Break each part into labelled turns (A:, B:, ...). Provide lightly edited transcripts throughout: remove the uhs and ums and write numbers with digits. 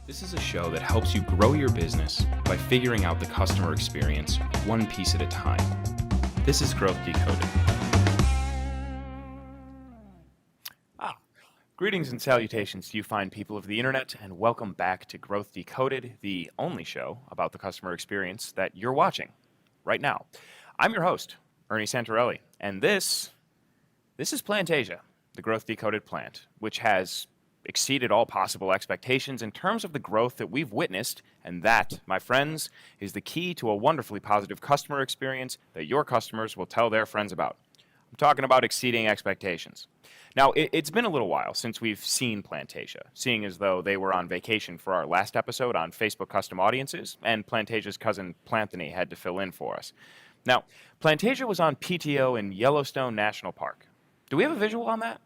A: This is a show that helps you grow your business by figuring out the customer experience one piece at a time. This is Growth Decoded. Greetings and salutations to you fine people of the internet, and welcome back to Growth Decoded, the only show about the customer experience that you're watching right now. I'm your host, Ernie Santorelli, and this is Plantasia, the Growth Decoded plant, which has exceeded all possible expectations in terms of the growth that we've witnessed, and that, my friends, is the key to a wonderfully positive customer experience that your customers will tell their friends about. I'm talking about exceeding expectations. Now, it's been a little while since we've seen Plantasia, seeing as though they were on vacation for our last episode on Facebook Custom Audiences, and Plantasia's cousin Planthony had to fill in for us. Now, Plantasia was on PTO in Yellowstone National Park. Do we have a visual on that?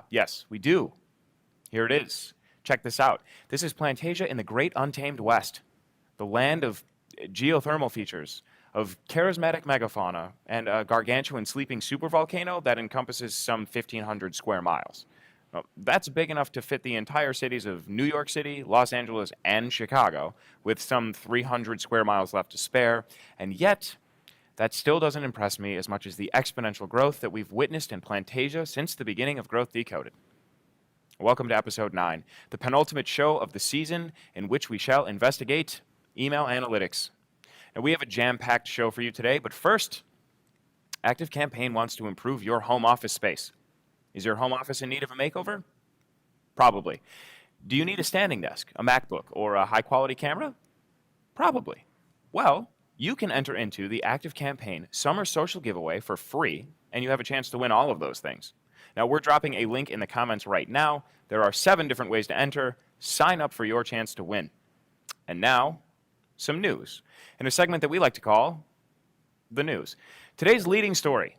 A: Yes, we do. Here it is. Check this out. This is Plantasia in the great untamed West, the land of geothermal features, of charismatic megafauna, and a gargantuan sleeping supervolcano that encompasses some 1,500 square miles. Well, that's big enough to fit the entire cities of New York City, Los Angeles, and Chicago, with some 300 square miles left to spare, and yet that still doesn't impress me as much as the exponential growth that we've witnessed in Plantasia since the beginning of Growth Decoded. Welcome to Episode 9, the penultimate show of the season in which we shall investigate email analytics. Now, we have a jam-packed show for you today, but first, ActiveCampaign wants to improve your home office space. Is your home office in need of a makeover? Probably. Do you need a standing desk, a MacBook, or a high-quality camera? Probably. Well, you can enter into the ActiveCampaign Summer Social Giveaway for free, and you have a chance to win all of those things. Now, we're dropping a link in the comments right now. There are 7 different ways to enter. Sign up for your chance to win. And now, some news, in a segment that we like to call The News. Today's leading story.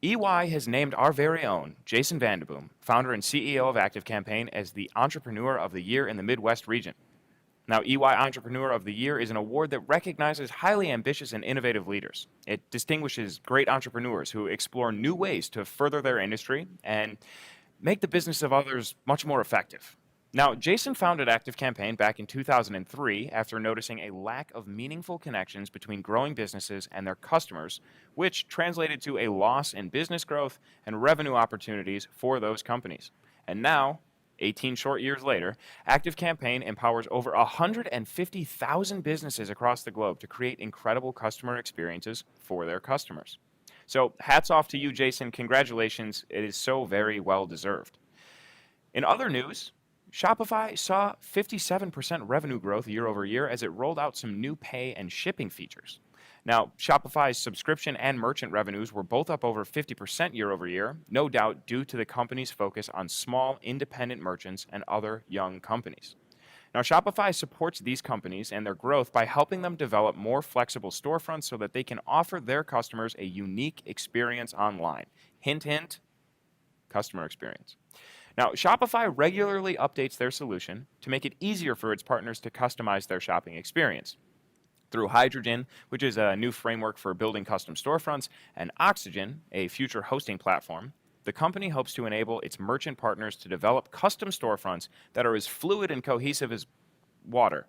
A: EY has named our very own Jason Vanderboom, founder and CEO of ActiveCampaign, as the Entrepreneur of the Year in the Midwest region. Now, EY Entrepreneur of the Year is an award that recognizes highly ambitious and innovative leaders. It distinguishes great entrepreneurs who explore new ways to further their industry and make the business of others much more effective. Now, Jason founded ActiveCampaign back in 2003 after noticing a lack of meaningful connections between growing businesses and their customers, which translated to a loss in business growth and revenue opportunities for those companies. And now, 18 short years later, ActiveCampaign empowers over 150,000 businesses across the globe to create incredible customer experiences for their customers. So, hats off to you, Jason. Congratulations. It is so very well deserved. In other news, Shopify saw 57% revenue growth year over year as it rolled out some new pay and shipping features. Now, Shopify's subscription and merchant revenues were both up over 50% year over year, no doubt due to the company's focus on small, independent merchants and other young companies. Now, Shopify supports these companies and their growth by helping them develop more flexible storefronts so that they can offer their customers a unique experience online. Hint, hint, customer experience. Now, Shopify regularly updates their solution to make it easier for its partners to customize their shopping experience. Through Hydrogen, which is a new framework for building custom storefronts, and Oxygen, a future hosting platform, the company hopes to enable its merchant partners to develop custom storefronts that are as fluid and cohesive as water.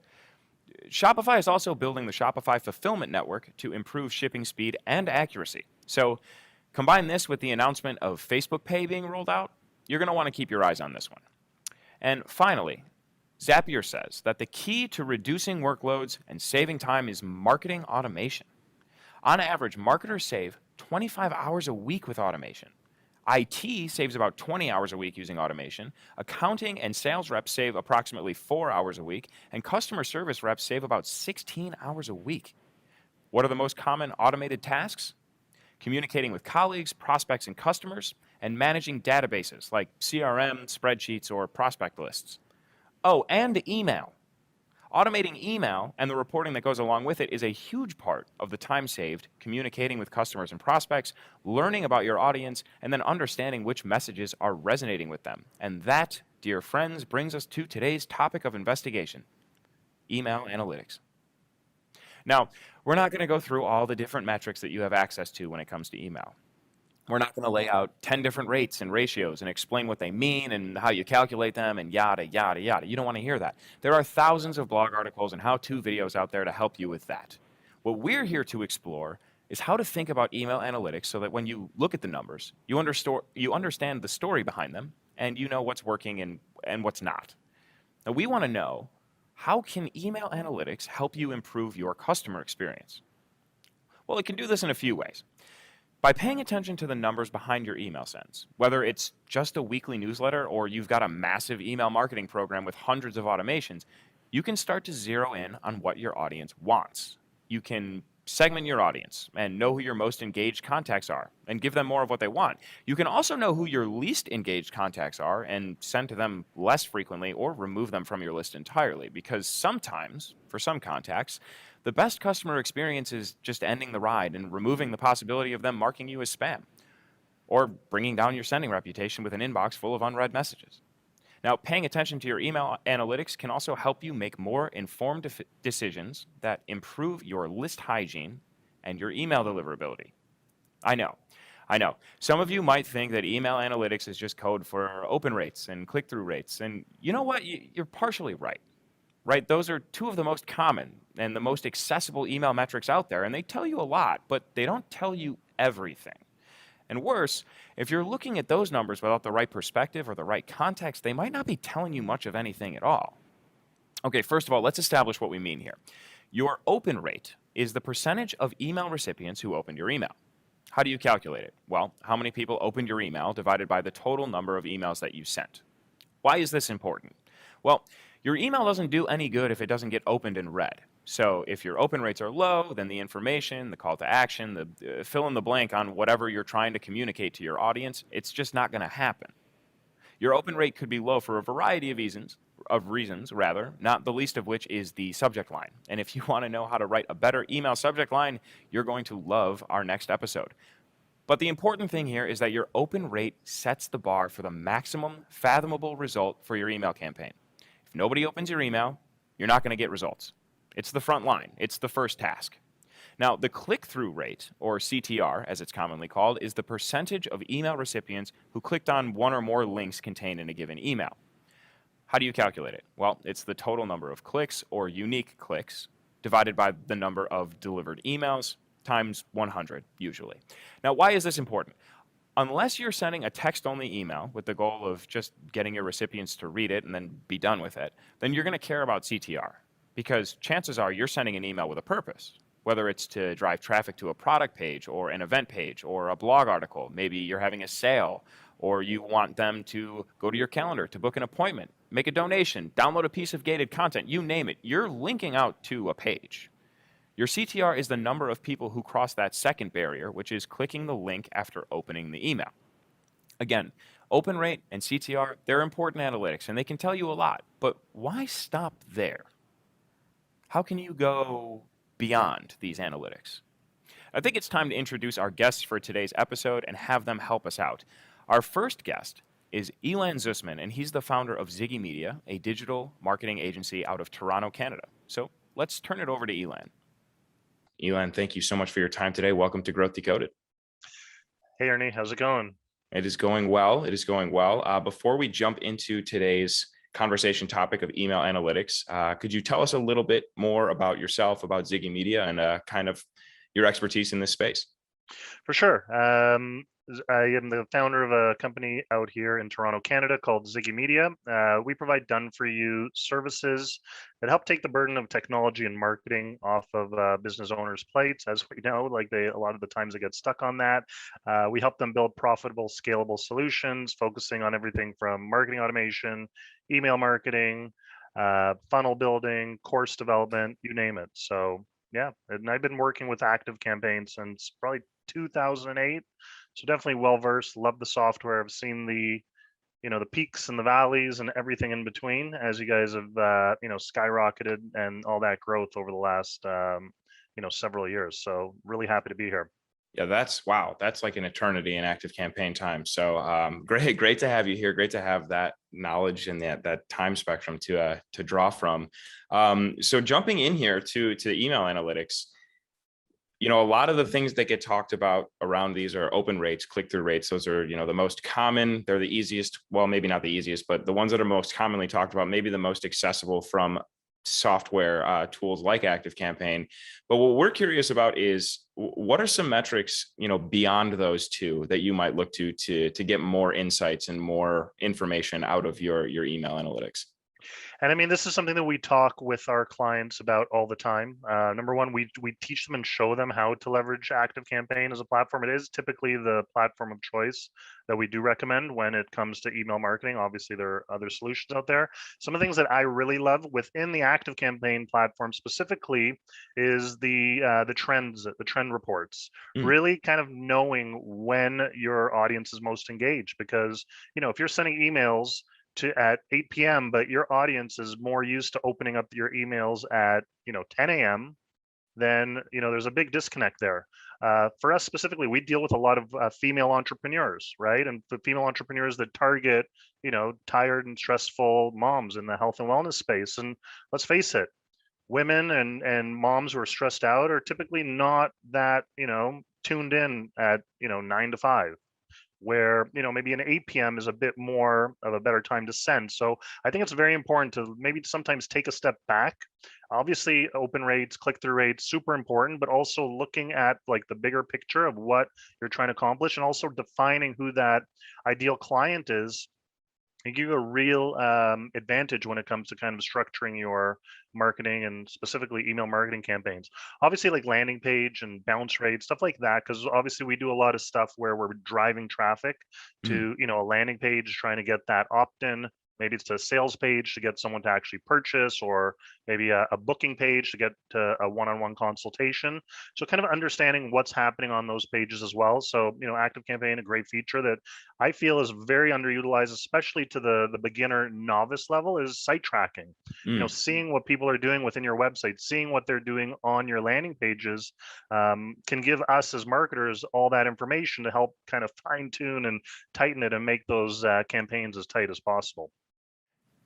A: Shopify is also building the Shopify Fulfillment Network to improve shipping speed and accuracy. So, combine this with the announcement of Facebook Pay being rolled out, you're going to want to keep your eyes on this one. And finally, Zapier says that the key to reducing workloads and saving time is marketing automation. On average, marketers save 25 hours a week with automation. IT saves about 20 hours a week using automation. Accounting and sales reps save approximately 4 hours a week. And customer service reps save about 16 hours a week. What are the most common automated tasks? Communicating with colleagues, prospects, and customers, and managing databases like CRM, spreadsheets, or prospect lists. Oh, and email. Automating email and the reporting that goes along with it is a huge part of the time saved communicating with customers and prospects, learning about your audience, and then understanding which messages are resonating with them. And that, dear friends, brings us to today's topic of investigation, email analytics. Now, we're not going to go through all the different metrics that you have access to when it comes to email. We're not going to lay out 10 different rates and ratios and explain what they mean and how you calculate them and yada, yada, yada. You don't want to hear that. There are thousands of blog articles and how-to videos out there to help you with that. What we're here to explore is how to think about email analytics so that when you look at the numbers, you understand the story behind them and you know what's working and what's not. Now, we want to know, how can email analytics help you improve your customer experience? Well, it can do this in a few ways. By paying attention to the numbers behind your email sends, whether it's just a weekly newsletter or you've got a massive email marketing program with hundreds of automations, you can start to zero in on what your audience wants. You can segment your audience and know who your most engaged contacts are and give them more of what they want. You can also know who your least engaged contacts are and send to them less frequently or remove them from your list entirely, because sometimes, for some contacts, the best customer experience is just ending the ride and removing the possibility of them marking you as spam, or bringing down your sending reputation with an inbox full of unread messages. Now, paying attention to your email analytics can also help you make more informed decisions that improve your list hygiene and your email deliverability. I know. Some of you might think that email analytics is just code for open rates and click-through rates, and you know what? You're partially right. Right? Those are two of the most common and the most accessible email metrics out there, and they tell you a lot, but they don't tell you everything. And worse, if you're looking at those numbers without the right perspective or the right context, they might not be telling you much of anything at all. Okay, first of all, let's establish what we mean here. Your open rate is the percentage of email recipients who opened your email. How do you calculate it? Well, how many people opened your email divided by the total number of emails that you sent. Why is this important? Well, your email doesn't do any good if it doesn't get opened and read. So if your open rates are low, then the information, the call to action, the fill in the blank on whatever you're trying to communicate to your audience, it's just not going to happen. Your open rate could be low for a variety of reasons, not the least of which is the subject line. And if you want to know how to write a better email subject line, you're going to love our next episode. But the important thing here is that your open rate sets the bar for the maximum fathomable result for your email campaign. If nobody opens your email, you're not going to get results. It's the front line. It's the first task. Now, the click-through rate, or CTR, as it's commonly called, is the percentage of email recipients who clicked on one or more links contained in a given email. How do you calculate it? Well, it's the total number of clicks, or unique clicks, divided by the number of delivered emails, times 100, usually. Now, why is this important? Unless you're sending a text-only email with the goal of just getting your recipients to read it and then be done with it, then you're going to care about CTR, because chances are you're sending an email with a purpose, whether it's to drive traffic to a product page or an event page or a blog article. Maybe you're having a sale, or you want them to go to your calendar to book an appointment, make a donation, download a piece of gated content, you name it. You're linking out to a page. Your CTR is the number of people who cross that second barrier, which is clicking the link after opening the email. Again, open rate and CTR, they're important analytics, and they can tell you a lot, but why stop there? How can you go beyond these analytics? I think it's time to introduce our guests for today's episode and have them help us out. Our first guest is Elan Zusman, and he's the founder of Zigi Media, a digital marketing agency out of Toronto, Canada. So let's turn it over to Elan. Elan, thank you so much for your time today. Welcome to Growth Decoded.
B: Hey, Ernie, how's it going?
A: It is going well. Before we jump into today's conversation topic of email analytics, could you tell us a little bit more about yourself, about Zigi Media, and kind of your expertise in this space?
B: For sure. I am the founder of a company out here in Toronto, Canada called Zigi Media. We provide done-for-you services that help take the burden of technology and marketing off of business owners' plates. As we know, a lot of the times they get stuck on that. We help them build profitable, scalable solutions, focusing on everything from marketing automation, email marketing, funnel building, course development, you name it. So yeah, and I've been working with ActiveCampaign since probably 2008. So definitely well versed. Love the software. I've seen the peaks and the valleys and everything in between as you guys have skyrocketed and all that growth over the last several years. So really happy to be here.
A: Yeah, that's like an eternity in ActiveCampaign time. So great to have you here. Great to have that knowledge and that time spectrum to draw from. So jumping in here to email analytics, A lot of the things that get talked about around these are open rates, click-through rates. Those are, the most common. They're the easiest. Well, maybe not the easiest, but the ones that are most commonly talked about, maybe the most accessible from software tools like ActiveCampaign. But what we're curious about is what are some metrics, beyond those two that you might look to get more insights and more information out of your email analytics?
B: And I mean, this is something that we talk with our clients about all the time. Number one, we teach them and show them how to leverage ActiveCampaign as a platform. It is typically the platform of choice that we do recommend when it comes to email marketing. Obviously, there are other solutions out there. Some of the things that I really love within the ActiveCampaign platform specifically is the trends, the trend reports. Really kind of knowing when your audience is most engaged, because if you're sending emails at 8 p.m., but your audience is more used to opening up your emails at 10 a.m., then there's a big disconnect there. For us specifically, we deal with a lot of female entrepreneurs, right? And the female entrepreneurs that target tired and stressful moms in the health and wellness space. And let's face it, women and moms who are stressed out are typically not that tuned in at 9 to 5, where maybe an 8 p.m. is a bit more of a better time to send. So I think it's very important to maybe sometimes take a step back. Obviously, open rates, click-through rates, super important, but also looking at like the bigger picture of what you're trying to accomplish, and also defining who that ideal client is. It give you a real advantage when it comes to kind of structuring your marketing and specifically email marketing campaigns. Obviously, like landing page and bounce rate, stuff like that, because obviously we do a lot of stuff where we're driving traffic to a landing page, trying to get that opt-in. Maybe it's a sales page to get someone to actually purchase, or maybe a booking page to get to a one-on-one consultation. So kind of understanding what's happening on those pages as well. So, ActiveCampaign, a great feature that I feel is very underutilized, especially to the beginner novice level, is site tracking. Seeing what people are doing within your website, seeing what they're doing on your landing pages, can give us as marketers all that information to help kind of fine tune and tighten it and make those campaigns as tight as possible.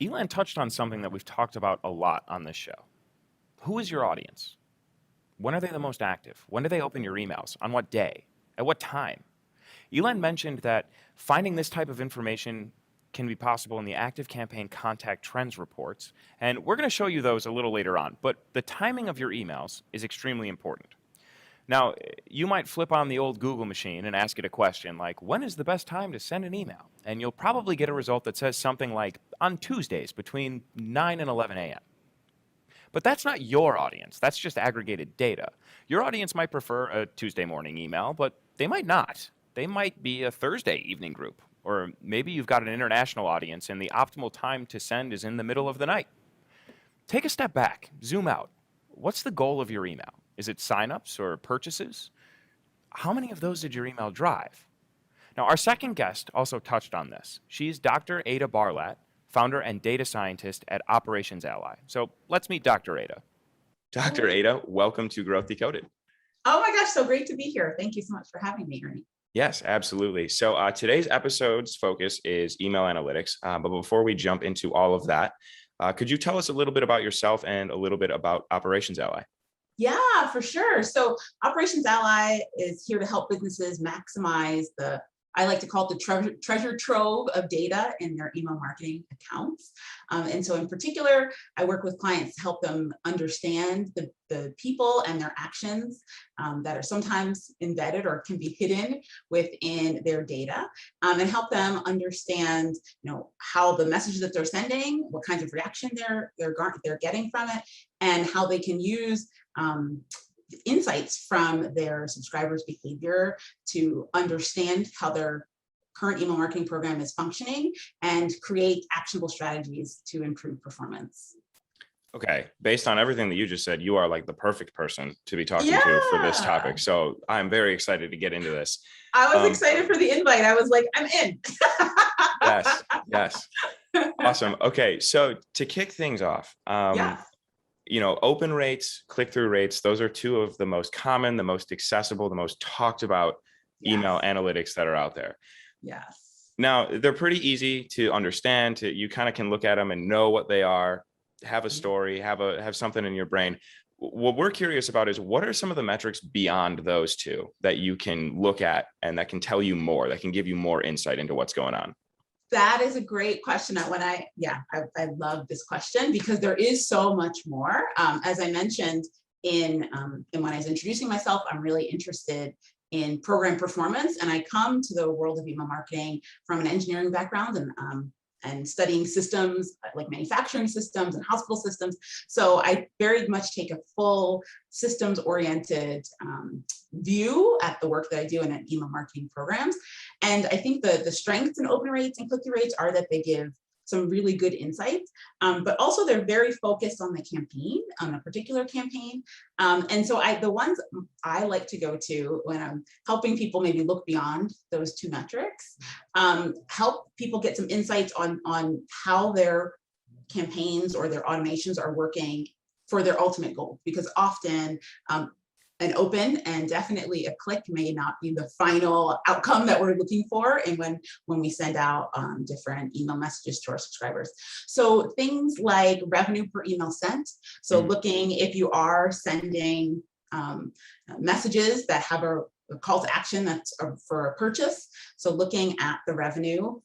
A: Elan touched on something that we've talked about a lot on this show. Who is your audience? When are they the most active? When do they open your emails? On what day? At what time? Elan mentioned that finding this type of information can be possible in the ActiveCampaign contact trends reports, and we're going to show you those a little later on, but the timing of your emails is extremely important. Now, you might flip on the old Google machine and ask it a question like, when is the best time to send an email? And you'll probably get a result that says something like, on Tuesdays between 9 and 11 a.m. But that's not your audience. That's just aggregated data. Your audience might prefer a Tuesday morning email, but they might not. They might be a Thursday evening group. Or maybe you've got an international audience and the optimal time to send is in the middle of the night. Take a step back, zoom out. What's the goal of your email? Is it signups or purchases? How many of those did your email drive? Now, our second guest also touched on this. She's Dr. Ada Barlatt, founder and data scientist at Operations Ally. So let's meet Dr. Ada. Dr. Ada, welcome to Growth Decoded.
C: Oh my gosh, so great to be here. Thank you so much for having me, Ernie.
A: Yes, absolutely. So today's episode's focus is email analytics. But before we jump into all of that, could you tell us a little bit about yourself and a little bit about Operations Ally?
C: Yeah, for sure. So Operations Ally is here to help businesses maximize I like to call it the treasure trove of data in their email marketing accounts. And so in particular, I work with clients to help them understand the people and their actions that are sometimes embedded or can be hidden within their data, and help them understand, how the messages that they're sending, what kinds of reaction they're getting from it, and how they can use insights from their subscribers' behavior to understand how their current email marketing program is functioning and create actionable strategies to improve performance.
A: Okay, based on everything that you just said, you are like the perfect person to be talking to for this topic. So I'm very excited to get into this.
C: I was excited for the invite. I was like, I'm in.
A: Yes. Awesome. Okay, so to kick things off, open rates, click-through rates, those are two of the most common, the most accessible, the most talked about email analytics that are out there.
C: Yes.
A: Now, they're pretty easy to understand. You kind of can look at them and know what they are, have a story, have something in your brain. what we're curious about is what are some of the metrics beyond those two that you can look at and that can tell you more, that can give you more insight into what's going on?
C: That is a great question. I love this question because there is so much more. As I mentioned in when I was introducing myself, I'm really interested in program performance, and I come to the world of email marketing from an engineering background and studying systems like manufacturing systems and hospital systems. So I very much take a full systems-oriented view at the work that I do in email marketing programs. And I think the strengths in open rates and click-through rates are that they give some really good insights, but also they're very focused on the campaign, on a particular campaign. And so the ones I like to go to when I'm helping people maybe look beyond those two metrics, help people get some insights on how their campaigns or their automations are working for their ultimate goal, because often an open and definitely a click may not be the final outcome that we're looking for, and when we send out different email messages to our subscribers. So things like revenue per email sent. So looking if you are sending messages that have a call to action that's for a purchase. So looking at the revenue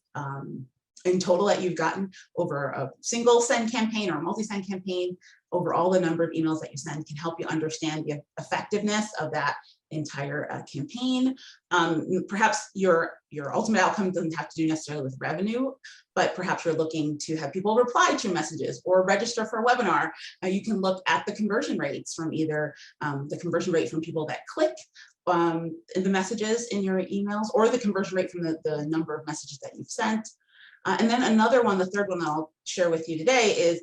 C: in total that you've gotten over a single send campaign or a multi-send campaign, over all the number of emails that you send can help you understand the effectiveness of that entire campaign. Perhaps your ultimate outcome doesn't have to do necessarily with revenue, but perhaps you're looking to have people reply to messages or register for a webinar. You can look at the conversion rates from either the conversion rate from people that click in the messages in your emails, or the conversion rate from the number of messages that you've sent. And then another one, the third one I'll share with you today is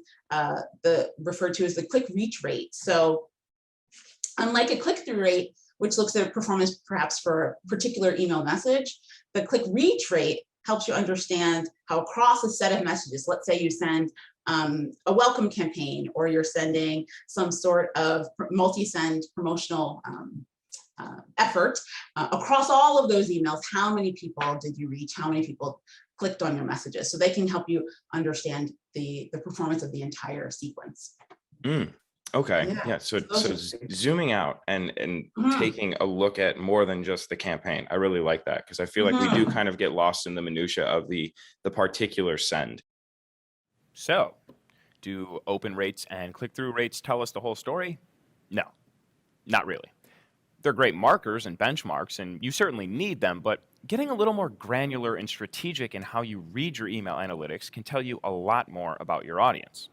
C: referred to as the click reach rate. So unlike a click-through rate, which looks at performance perhaps for a particular email message, the click reach rate helps you understand how across a set of messages, let's say you send a welcome campaign, or you're sending some sort of multi-send promotional effort, across all of those emails, how many people did you reach? How many people clicked on your messages? So they can help you understand the performance of the entire sequence.
A: Okay. Yeah. So zooming out and taking a look at more than just the campaign. I really like that, because I feel like we do kind of get lost in the minutia of the particular send. So do open rates and click-through rates tell us the whole story? No, not really. They're great markers and benchmarks, and you certainly need them, but getting a little more granular and strategic in how you read your email analytics can tell you a lot more about your audience.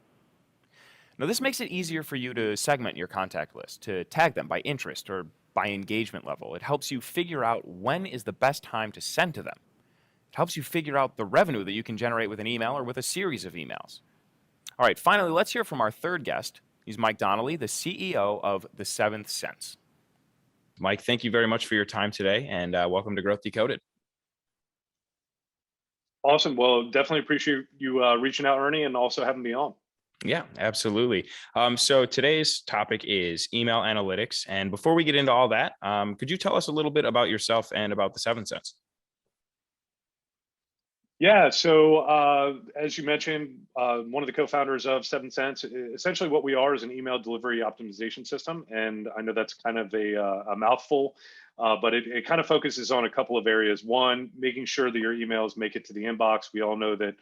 A: Now, this makes it easier for you to segment your contact list, to tag them by interest or by engagement level. It helps you figure out when is the best time to send to them. It helps you figure out the revenue that you can generate with an email or with a series of emails. All right, finally, let's hear from our third guest. He's Mike Donnelly, the CEO of TheSeventhSense. Mike, thank you very much for your time today, and welcome to Growth Decoded.
D: Awesome. Well, definitely appreciate you reaching out, Ernie, and also having me on.
A: Yeah, absolutely. So today's topic is email analytics. And before we get into all that, could you tell us a little bit about yourself and about TheSeventhSense?
D: Yeah, so as you mentioned, one of the co-founders of TheSeventhSense. Essentially what we are is an email delivery optimization system. And I know that's kind of a mouthful, but it kind of focuses on a couple of areas. One, making sure that your emails make it to the inbox. We all know that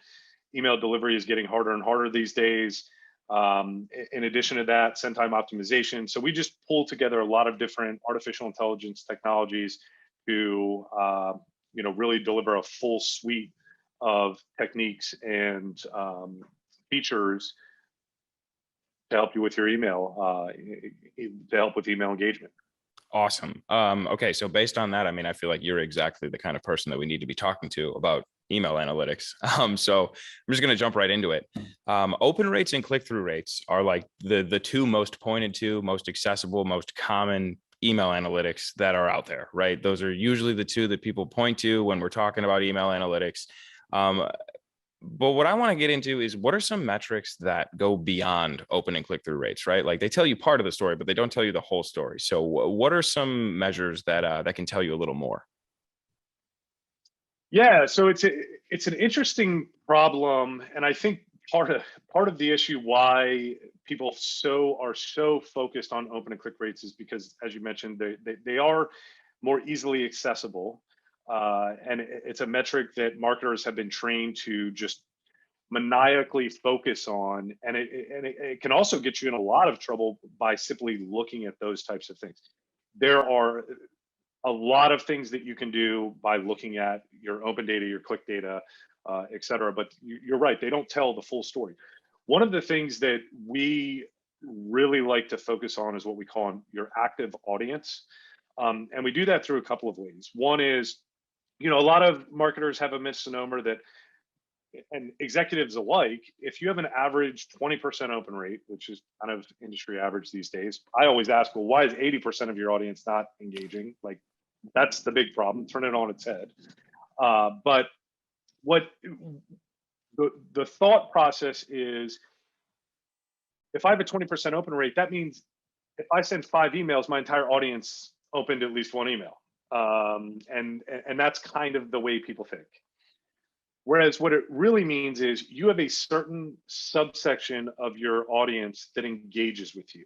D: email delivery is getting harder and harder these days. In addition to that, send time optimization. So we just pull together a lot of different artificial intelligence technologies to really deliver a full suite of techniques and features to help you with your email, to help with email engagement.
A: Awesome. Okay, so based on that, I mean, I feel like you're exactly the kind of person that we need to be talking to about email analytics. So I'm just going to jump right into it. Open rates and click-through rates are like the two most pointed to, most accessible, most common email analytics that are out there, right? Those are usually the two that people point to when we're talking about email analytics. But what I want to get into is what are some metrics that go beyond open and click-through rates, right? Like they tell you part of the story, but they don't tell you the whole story. So what are some measures that can tell you a little more?
D: Yeah, so it's an interesting problem, and I think part of the issue why people are so focused on open and click rates is because, as you mentioned, they are more easily accessible, and it's a metric that marketers have been trained to just maniacally focus on, and it can also get you in a lot of trouble by simply looking at those types of things. There are a lot of things that you can do by looking at your open data, your click data, et cetera. But you're right, they don't tell the full story. One of the things that we really like to focus on is what we call your active audience. And we do that through a couple of ways. One is, a lot of marketers have a misnomer that, and executives alike, if you have an average 20% open rate, which is kind of industry average these days, I always ask, well, why is 80% of your audience not engaging? Like, that's the big problem. Turn it on its head. But what the thought process is, if I have a 20% open rate, that means if I send 5 emails, my entire audience opened at least 1 email. And that's kind of the way people think. Whereas what it really means is you have a certain subsection of your audience that engages with you.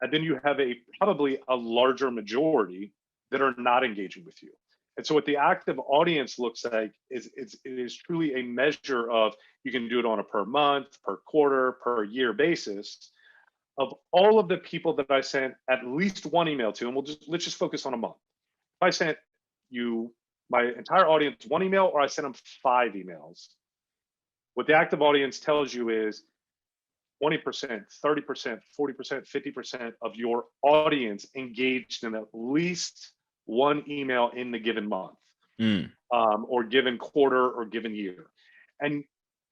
D: And then you have probably a larger majority that are not engaging with you. And so what the active audience looks like is it is truly a measure of, you can do it on a per month, per quarter, per year basis, of all of the people that I sent at least 1 email to, and let's just focus on a month. If I sent my entire audience 1 email, or I sent them 5 emails, what the active audience tells you is 20%, 30%, 40%, 50% of your audience engaged in at least 1 email in the given month, or given quarter or given year. And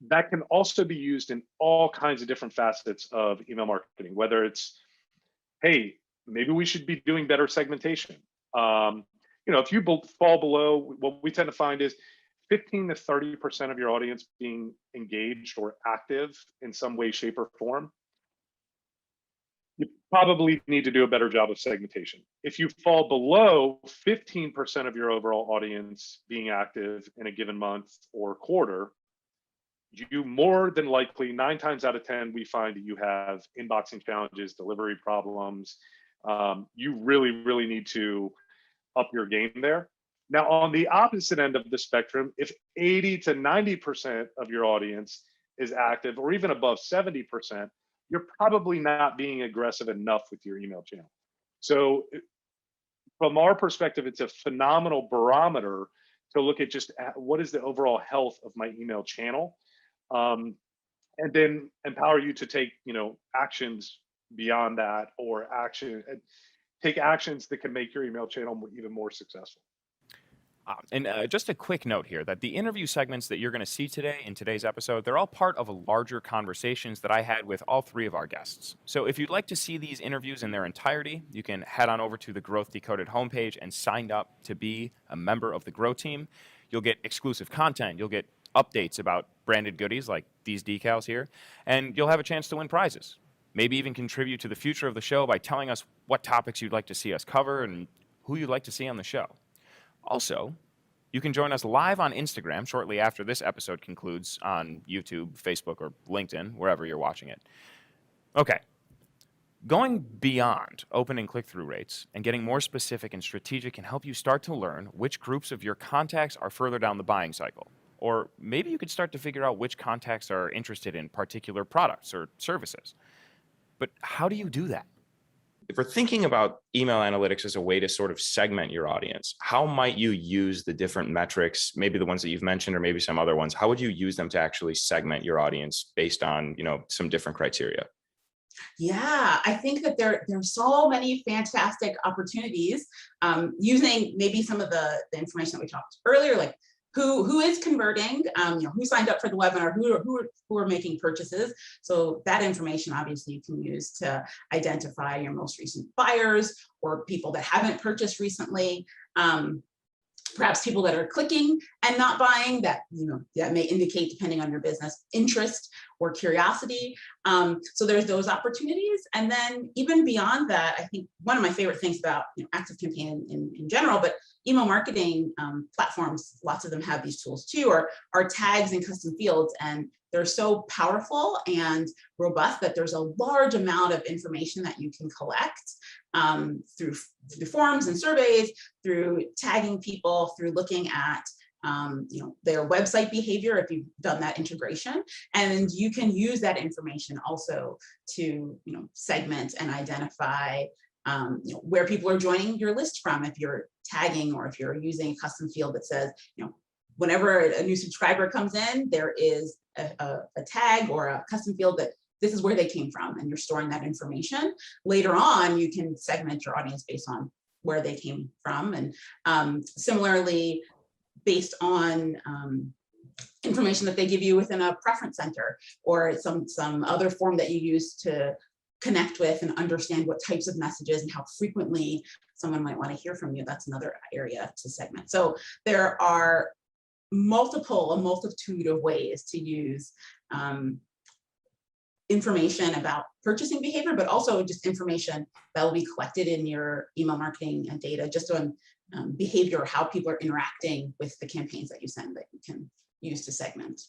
D: that can also be used in all kinds of different facets of email marketing, whether it's, hey, maybe we should be doing better segmentation. If you fall below, what we tend to find is 15 to 30% of your audience being engaged or active in some way, shape, or form, you probably need to do a better job of segmentation. If you fall below 15% of your overall audience being active in a given month or quarter, you more than likely, 9 times out of 10, we find that you have inboxing challenges, delivery problems. You really, really need to up your game there. Now, on the opposite end of the spectrum, if 80 to 90% of your audience is active, or even above 70%, you're probably not being aggressive enough with your email channel. So from our perspective, it's a phenomenal barometer to look at just what is the overall health of my email channel, and then empower you to take actions beyond that, or take actions that can make your email channel even more successful.
A: And just a quick note here that the interview segments that you're going to see today in today's episode, they're all part of a larger conversations that I had with all 3 of our guests. So if you'd like to see these interviews in their entirety, you can head on over to the Growth Decoded homepage and sign up to be a member of the Grow team. You'll get exclusive content. You'll get updates about branded goodies like these decals here, and you'll have a chance to win prizes. Maybe even contribute to the future of the show by telling us what topics you'd like to see us cover and who you'd like to see on the show. Also, you can join us live on Instagram shortly after this episode concludes on YouTube, Facebook, or LinkedIn, wherever you're watching it. Okay, going beyond open and click-through rates and getting more specific and strategic can help you start to learn which groups of your contacts are further down the buying cycle. Or maybe you could start to figure out which contacts are interested in particular products or services. But how do you do that?
E: If we're thinking about email analytics as a way to sort of segment your audience, how might you use the different metrics, maybe the ones that you've mentioned or maybe some other ones? How would you use them to actually segment your audience based on, some different criteria?
C: Yeah, I think that there's so many fantastic opportunities using maybe some of the information that we talked earlier, like who is converting, who signed up for the webinar, who are making purchases. So that information obviously you can use to identify your most recent buyers or people that haven't purchased recently. Perhaps people that are clicking and not buying, that that may indicate, depending on your business, interest or curiosity. So there's those opportunities. And then even beyond that, I think one of my favorite things about ActiveCampaign in general, but email marketing platforms, lots of them have these tools too, are tags and custom fields. And they're so powerful and robust that there's a large amount of information that you can collect through forms and surveys, through tagging people, through looking at their website behavior if you've done that integration. And you can use that information also to segment and identify where people are joining your list from, if you're tagging or if you're using a custom field that says, whenever a new subscriber comes in, there is a tag or a custom field that this is where they came from, and you're storing that information. Later on, you can segment your audience based on where they came from. And similarly, based on information that they give you within a preference center or some other form that you use to connect with and understand what types of messages and how frequently someone might want to hear from you. That's another area to segment. So there are a multitude of ways to use information about purchasing behavior, but also just information that will be collected in your email marketing and data just on behavior, how people are interacting with the campaigns that you send that you can use to segment.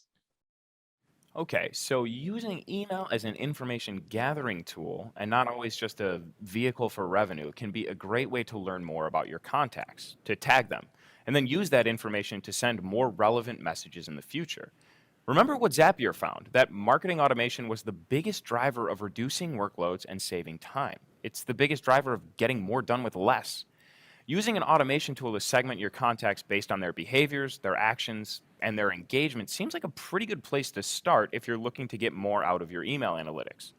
A: Okay, so using email as an information gathering tool and not always just a vehicle for revenue can be a great way to learn more about your contacts, to tag them, and then use that information to send more relevant messages in the future. Remember what Zapier found, that marketing automation was the biggest driver of reducing workloads and saving time. It's the biggest driver of getting more done with less. Using an automation tool to segment your contacts based on their behaviors, their actions, and their engagement seems like a pretty good place to start if you're looking to get more out of your email analytics.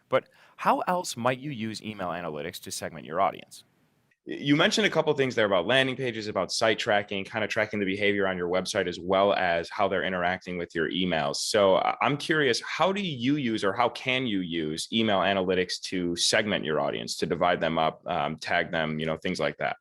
A: But how else might you use email analytics to segment your audience?
E: You mentioned a couple of things there about landing pages, about site tracking, kind of tracking the behavior on your website, as well as how they're interacting with your emails. So I'm curious, how do you use, or how can you use email analytics to segment your audience, to divide them up, tag them, things like that?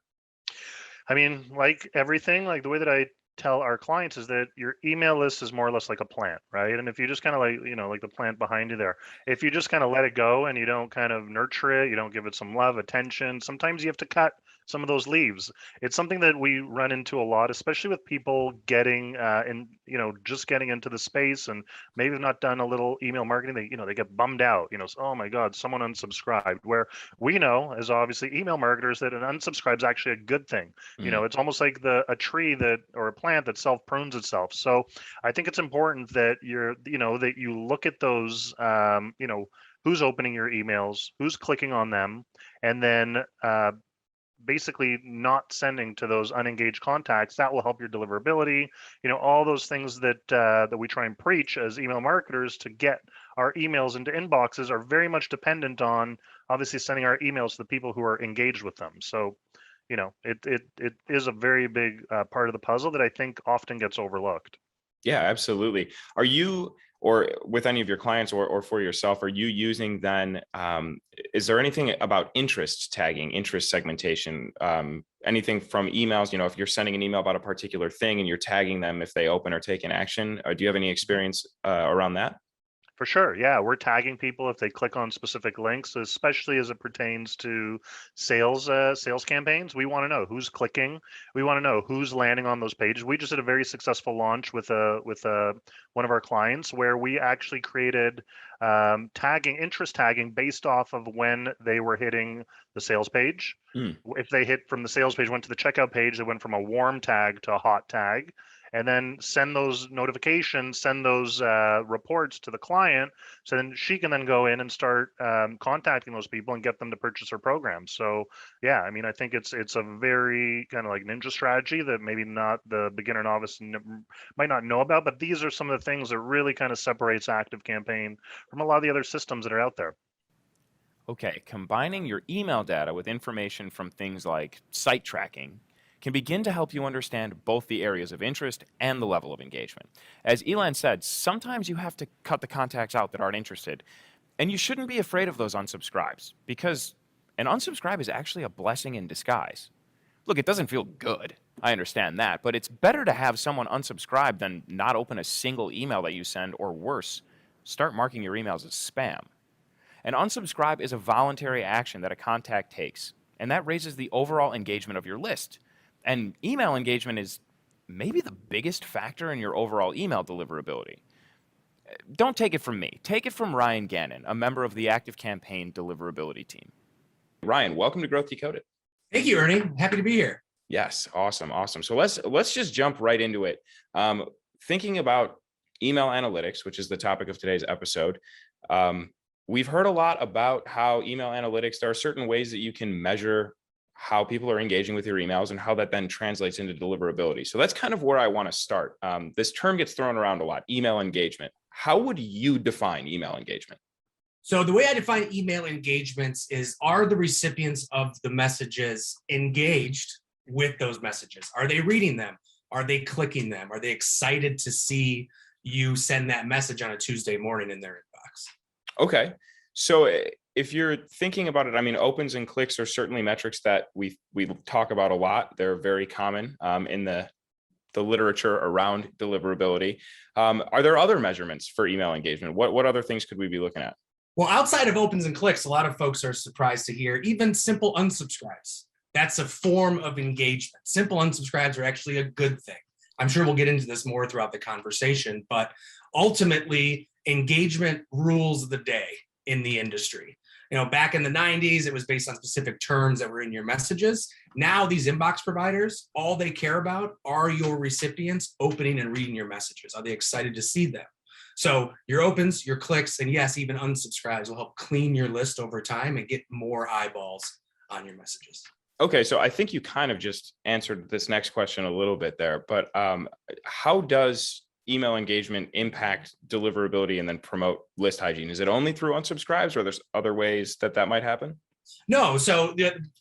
B: I mean, like everything, like the way that I tell our clients is that your email list is more or less like a plant, right? And if you just kind of like the plant behind you there, if you just kind of let it go and you don't kind of nurture it, you don't give it some love, attention, sometimes you have to cut some of those leaves. It's something that we run into a lot, especially with people getting just getting into the space and maybe have not done a little email marketing. They get bummed out, so, oh my God, someone unsubscribed. Where we know, as obviously email marketers, that an unsubscribe is actually a good thing. It's almost like a tree or a plant that self prunes itself. So I think it's important that that you look at those, who's opening your emails, who's clicking on them, and then basically not sending to those unengaged contacts. That will help your deliverability. All those things that we try and preach as email marketers to get our emails into inboxes are very much dependent on obviously sending our emails to the people who are engaged with them. So it is a very big part of the puzzle that I think often gets overlooked.
E: Yeah, absolutely. Are you, or with any of your clients or for yourself, are you using then, is there anything about interest tagging, interest segmentation, anything from emails, if you're sending an email about a particular thing and you're tagging them if they open or take an action, do you have any experience around that?
B: For sure. Yeah. We're tagging people if they click on specific links, especially as it pertains to sales campaigns. We want to know who's clicking. We want to know who's landing on those pages. We just did a very successful launch with one of our clients where we actually created interest tagging based off of when they were hitting the sales page. If they hit from the sales page, went to the checkout page, they went from a warm tag to a hot tag. And then send those notifications, send those reports to the client, so then she can then go in and start contacting those people and get them to purchase her program. So yeah, I mean, I think it's a very kind of like ninja strategy that maybe not the beginner novice might not know about, but these are some of the things that really kind of separates ActiveCampaign from a lot of the other systems that are out there.
A: Okay, combining your email data with information from things like site tracking can begin to help you understand both the areas of interest and the level of engagement. As Elan said, sometimes you have to cut the contacts out that aren't interested, and you shouldn't be afraid of those unsubscribes, because an unsubscribe is actually a blessing in disguise. Look, it doesn't feel good, I understand that, but it's better to have someone unsubscribe than not open a single email that you send, or worse, start marking your emails as spam. An unsubscribe is a voluntary action that a contact takes, and that raises the overall engagement of your list. And email engagement is maybe the biggest factor in your overall email deliverability. Don't take it from me. Take it from Ryan Gannon, a member of the ActiveCampaign deliverability team.
E: Ryan, welcome to Growth Decoded.
F: Thank you, Ernie. Happy to be here.
E: Yes, awesome. So let's just jump right into it. Thinking about email analytics, which is the topic of today's episode. We've heard a lot about how email analytics, there are certain ways that you can measure how people are engaging with your emails and how that then translates into deliverability. So that's kind of where I want to start. This term gets thrown around a lot, email engagement. How would you define email engagement?
F: So the way I define email engagements is, are the recipients of the messages engaged with those messages? Are they reading them? Are they clicking them? Are they excited to see you send that message on a Tuesday morning in their inbox?
E: Okay. So if you're thinking about it, I mean, opens and clicks are certainly metrics that we talk about a lot. They're very common in the literature around deliverability. Are there other measurements for email engagement? What other things could we be looking at?
F: Well, outside of opens and clicks, a lot of folks are surprised to hear even simple unsubscribes. That's a form of engagement. Simple unsubscribes are actually a good thing. I'm sure we'll get into this more throughout the conversation, but ultimately, engagement rules the day in the industry. You know, back in the 90s, it was based on specific terms that were in your messages. Now, these inbox providers, all they care about are your recipients opening and reading your messages. Are they excited to see them? So your opens, your clicks, and yes, even unsubscribes will help clean your list over time and get more eyeballs on your messages.
E: Okay, so I think you kind of just answered this next question a little bit there, but how does email engagement impact deliverability and then promote list hygiene? Is it only through unsubscribes, or there's other ways that might happen?
F: No, so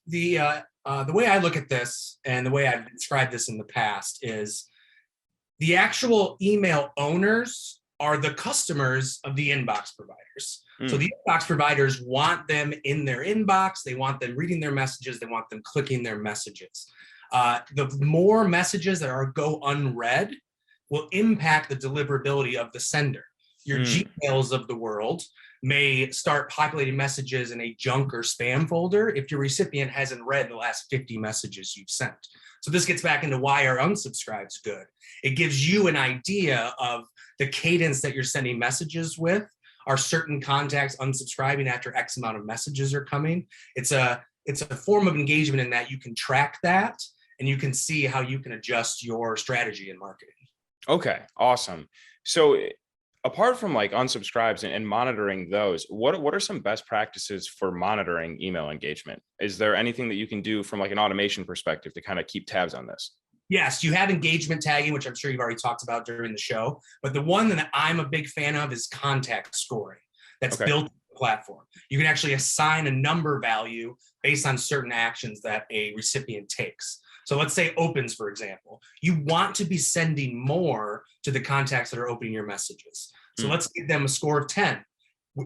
F: the way I look at this and the way I've described this in the past is the actual email owners are the customers of the inbox providers. So the inbox providers want them in their inbox. They want them reading their messages. They want them clicking their messages. The more messages that go unread will impact the deliverability of the sender. Your Gmails of the world may start populating messages in a junk or spam folder if your recipient hasn't read the last 50 messages you've sent. So this gets back into why are unsubscribes good. It gives you an idea of the cadence that you're sending messages with. Are certain contacts unsubscribing after X amount of messages are coming? It's a form of engagement in that you can track that and you can see how you can adjust your strategy in marketing.
E: Okay, awesome. So apart from like unsubscribes and monitoring those, what are some best practices for monitoring email engagement? Is there anything that you can do from like an automation perspective to kind of keep tabs on this?
F: Yes, you have engagement tagging, which I'm sure you've already talked about during the show. But the one that I'm a big fan of is contact scoring. That's built into the platform. You can actually assign a number value based on certain actions that a recipient takes. So let's say opens, for example. You want to be sending more to the contacts that are opening your messages. So let's give them a score of 10.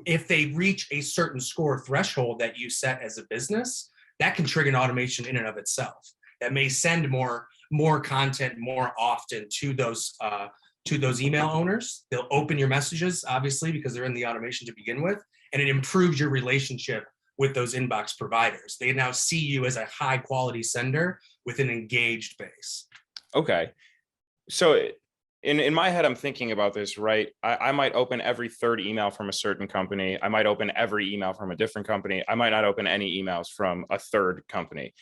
F: If they reach a certain score threshold that you set as a business, that can trigger an automation in and of itself. That may send more content more often to those email owners. They'll open your messages, obviously, because they're in the automation to begin with, and it improves your relationship with those inbox providers. They now see you as a high quality sender with an engaged base. Okay.
E: So in my head, I'm thinking about this, right? I might open every third email from a certain company. I might open every email from a different company. I might not open any emails from a third company.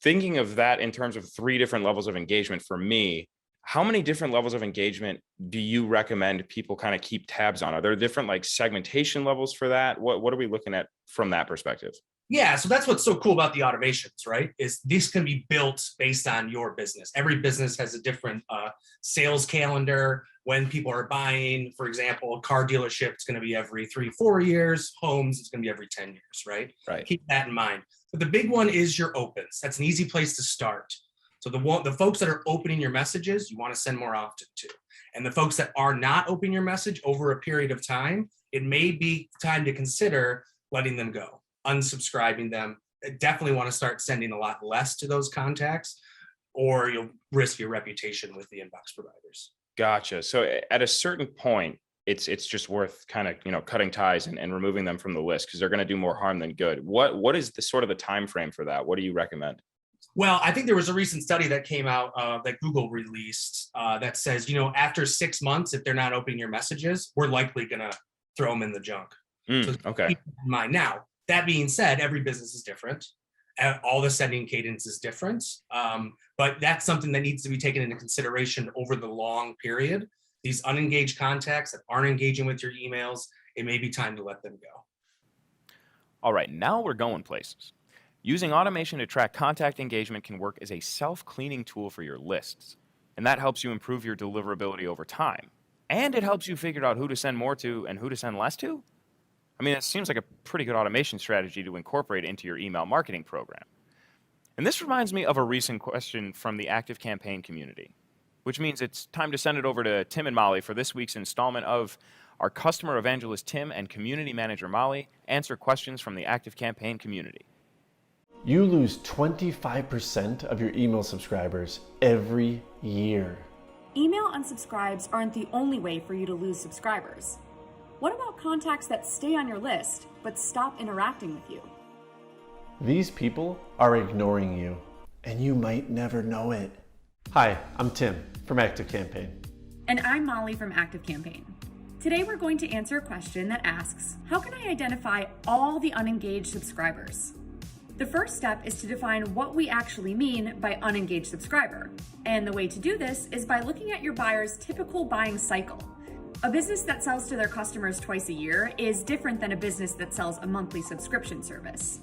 E: Thinking of that in terms of 3 different levels of engagement for me, how many different levels of engagement do you recommend people kind of keep tabs on? Are there different like segmentation levels for that? What are we looking at from that perspective?
F: Yeah, so that's what's so cool about the automations, right? Is these can be built based on your business. Every business has a different sales calendar. When people are buying, for example, a car dealership, it's going to be every 3-4 years. Homes, it's going to be every 10 years, right?
E: Right.
F: Keep that in mind. But the big one is your opens. That's an easy place to start. So the folks that are opening your messages, you want to send more often to. And the folks that are not opening your message over a period of time, it may be time to consider letting them go, unsubscribing them. I definitely want to start sending a lot less to those contacts, or you'll risk your reputation with the inbox providers.
E: Gotcha. So at a certain point, it's just worth kind of, cutting ties and removing them from the list because they're going to do more harm than good. What is the sort of the time frame for that? What do you recommend?
F: Well, I think there was a recent study that came out that Google released that says, after 6 months, if they're not opening your messages, we're likely going to throw them in the junk. So
E: Okay.
F: keep that in mind. Now, that being said, every business is different. All the sending cadence is different. But that's something that needs to be taken into consideration over the long period. These unengaged contacts that aren't engaging with your emails, it may be time to let them go.
A: All right, now we're going places. Using automation to track contact engagement can work as a self-cleaning tool for your lists. And that helps you improve your deliverability over time. And it helps you figure out who to send more to and who to send less to. I mean, it seems like a pretty good automation strategy to incorporate into your email marketing program. And this reminds me of a recent question from the ActiveCampaign community, which means it's time to send it over to Tim and Molly for this week's installment of our customer evangelist Tim and community manager Molly answer questions from the ActiveCampaign community.
G: You lose 25% of your email subscribers every year.
H: Email unsubscribes aren't the only way for you to lose subscribers. What about contacts that stay on your list but stop interacting with you?
G: These people are ignoring you, and you might never know it. Hi, I'm Tim from ActiveCampaign.
H: And I'm Molly from ActiveCampaign. Today we're going to answer a question that asks, how can I identify all the unengaged subscribers? The first step is to define what we actually mean by unengaged subscriber. And the way to do this is by looking at your buyer's typical buying cycle. A business that sells to their customers twice a year is different than a business that sells a monthly subscription service.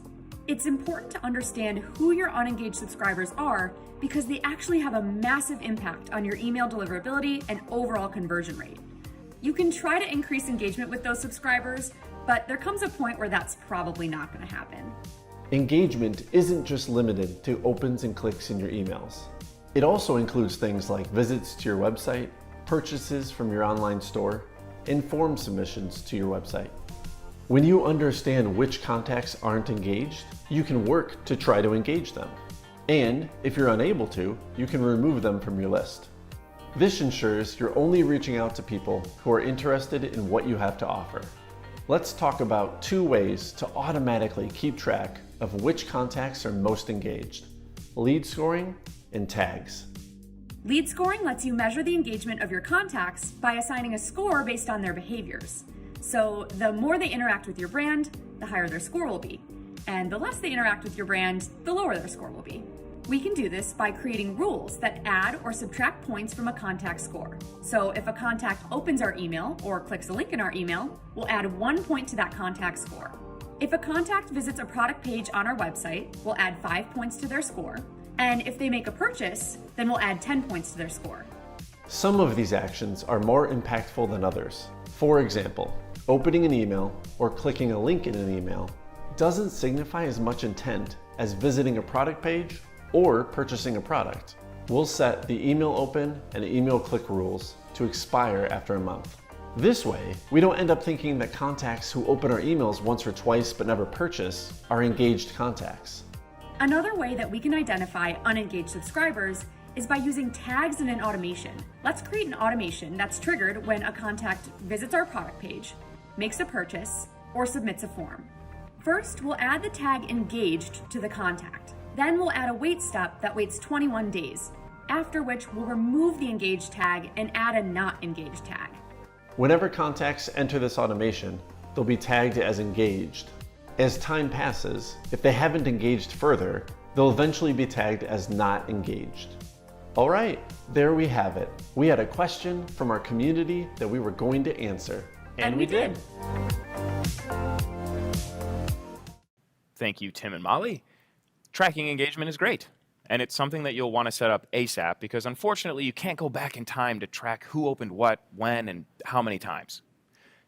H: It's important to understand who your unengaged subscribers are because they actually have a massive impact on your email deliverability and overall conversion rate. You can try to increase engagement with those subscribers, but there comes a point where that's probably not going to happen.
G: Engagement isn't just limited to opens and clicks in your emails. It also includes things like visits to your website, purchases from your online store, and form submissions to your website. When you understand which contacts aren't engaged, you can work to try to engage them. And if you're unable to, you can remove them from your list. This ensures you're only reaching out to people who are interested in what you have to offer. Let's talk about 2 ways to automatically keep track of which contacts are most engaged: lead scoring and tags.
H: Lead scoring lets you measure the engagement of your contacts by assigning a score based on their behaviors. So the more they interact with your brand, the higher their score will be. And the less they interact with your brand, the lower their score will be. We can do this by creating rules that add or subtract points from a contact score. So if a contact opens our email or clicks a link in our email, we'll add 1 point to that contact score. If a contact visits a product page on our website, we'll add 5 points to their score. And if they make a purchase, then we'll add 10 points to their score.
G: Some of these actions are more impactful than others. For example, opening an email or clicking a link in an email doesn't signify as much intent as visiting a product page or purchasing a product. We'll set the email open and email click rules to expire after a month. This way, we don't end up thinking that contacts who open our emails once or twice but never purchase are engaged contacts.
H: Another way that we can identify unengaged subscribers is by using tags in an automation. Let's create an automation that's triggered when a contact visits our product page, makes a purchase, or submits a form. First, we'll add the tag engaged to the contact. Then we'll add a wait step that waits 21 days, after which we'll remove the engaged tag and add a not engaged tag.
G: Whenever contacts enter this automation, they'll be tagged as engaged. As time passes, if they haven't engaged further, they'll eventually be tagged as not engaged. All right, there we have it. We had a question from our community that we were going to answer.
H: And we did.
A: Thank you, Tim and Molly. Tracking engagement is great, and it's something that you'll want to set up ASAP because unfortunately you can't go back in time to track who opened what, when, and how many times.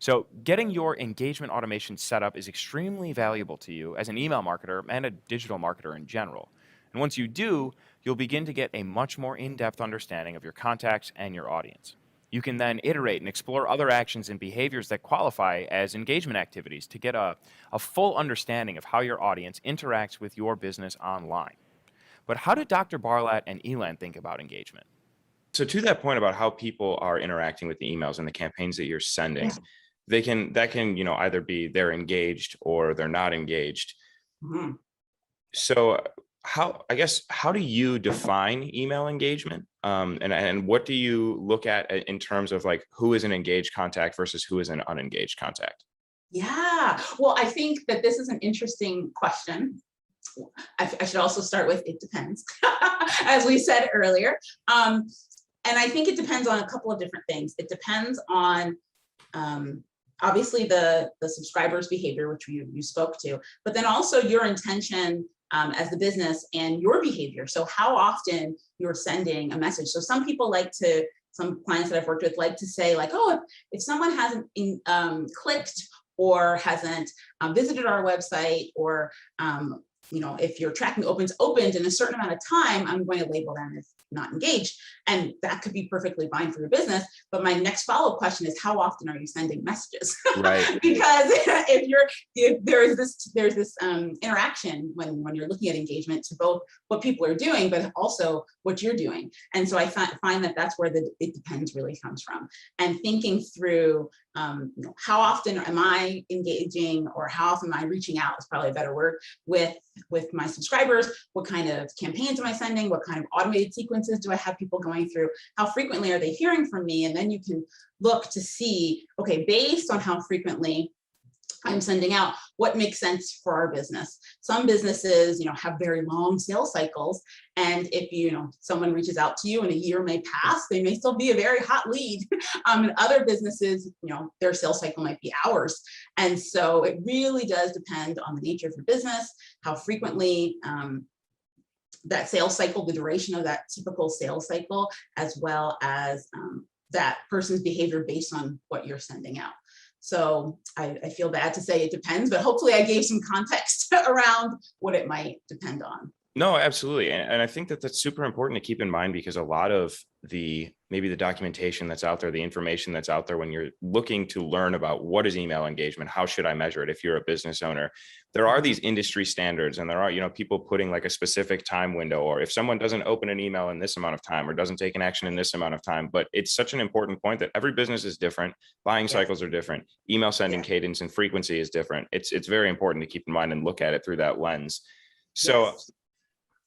A: So getting your engagement automation set up is extremely valuable to you as an email marketer and a digital marketer in general. And once you do, you'll begin to get a much more in-depth understanding of your contacts and your audience. You can then iterate and explore other actions and behaviors that qualify as engagement activities to get a full understanding of how your audience interacts with your business online. But how did Dr. Barlatt and Elan think about engagement?
E: So to that point about how people are interacting with the emails and the campaigns that you're sending, that can either be they're engaged or they're not engaged.
C: Mm-hmm.
E: So how do you define email engagement? And what do you look at in terms of like who is an engaged contact versus who is an unengaged contact?
C: Yeah, well, I think that this is an interesting question. I should also start with it depends, as we said earlier. And I think it depends on a couple of different things. It depends on obviously the subscriber's behavior, which you spoke to, but then also your intention as the business and your behavior. So how often you're sending a message. So some people some clients that I've worked with like to say like, oh, if someone hasn't clicked or hasn't visited our website, or if your tracking opened in a certain amount of time, I'm going to label them as not engaged. And that could be perfectly fine for your business. But my next follow-up question is, how often are you sending messages?
E: Right.
C: Because if there's this interaction when you're looking at engagement to both what people are doing, but also what you're doing. And so I find that that's where it depends really comes from. And thinking through how often am I engaging, or how often am I reaching out is probably a better word, with my subscribers. What kind of campaigns am I sending? What kind of automated sequences do I have people going through? How frequently are they hearing from me? And then you can look to see, okay, based on how frequently I'm sending out, what makes sense for our business. Some businesses, have very long sales cycles. And if, someone reaches out to you and a year may pass, they may still be a very hot lead. And other businesses, their sales cycle might be hours. And so it really does depend on the nature of your business, how frequently that sales cycle, the duration of that typical sales cycle, as well as that person's behavior based on what you're sending out. So I feel bad to say it depends, but hopefully I gave some context around what it might depend on.
E: No, absolutely. And I think that that's super important to keep in mind, because a lot of maybe the documentation that's out there, the information that's out there when you're looking to learn about what is email engagement, how should I measure it if you're a business owner, there are these industry standards, and there are, people putting like a specific time window, or if someone doesn't open an email in this amount of time or doesn't take an action in this amount of time. But it's such an important point that every business is different. Buying cycles are different. Email sending cadence and frequency is different. It's very important to keep in mind and look at it through that lens. So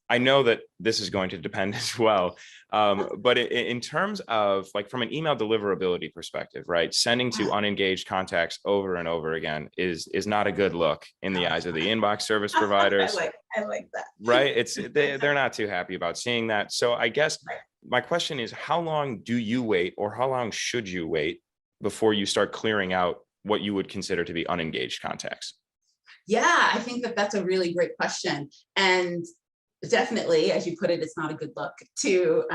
E: I know that this is going to depend as well. But in terms of like from an email deliverability perspective, right? Sending to unengaged contacts over and over again is not a good look in the eyes of the inbox service providers.
C: I like that.
E: Right? They're not too happy about seeing that. So I guess my question is, how long do you wait, or how long should you wait before you start clearing out what you would consider to be unengaged contacts?
C: Yeah, I think that's a really great question. And definitely, as you put it, it's not a good look to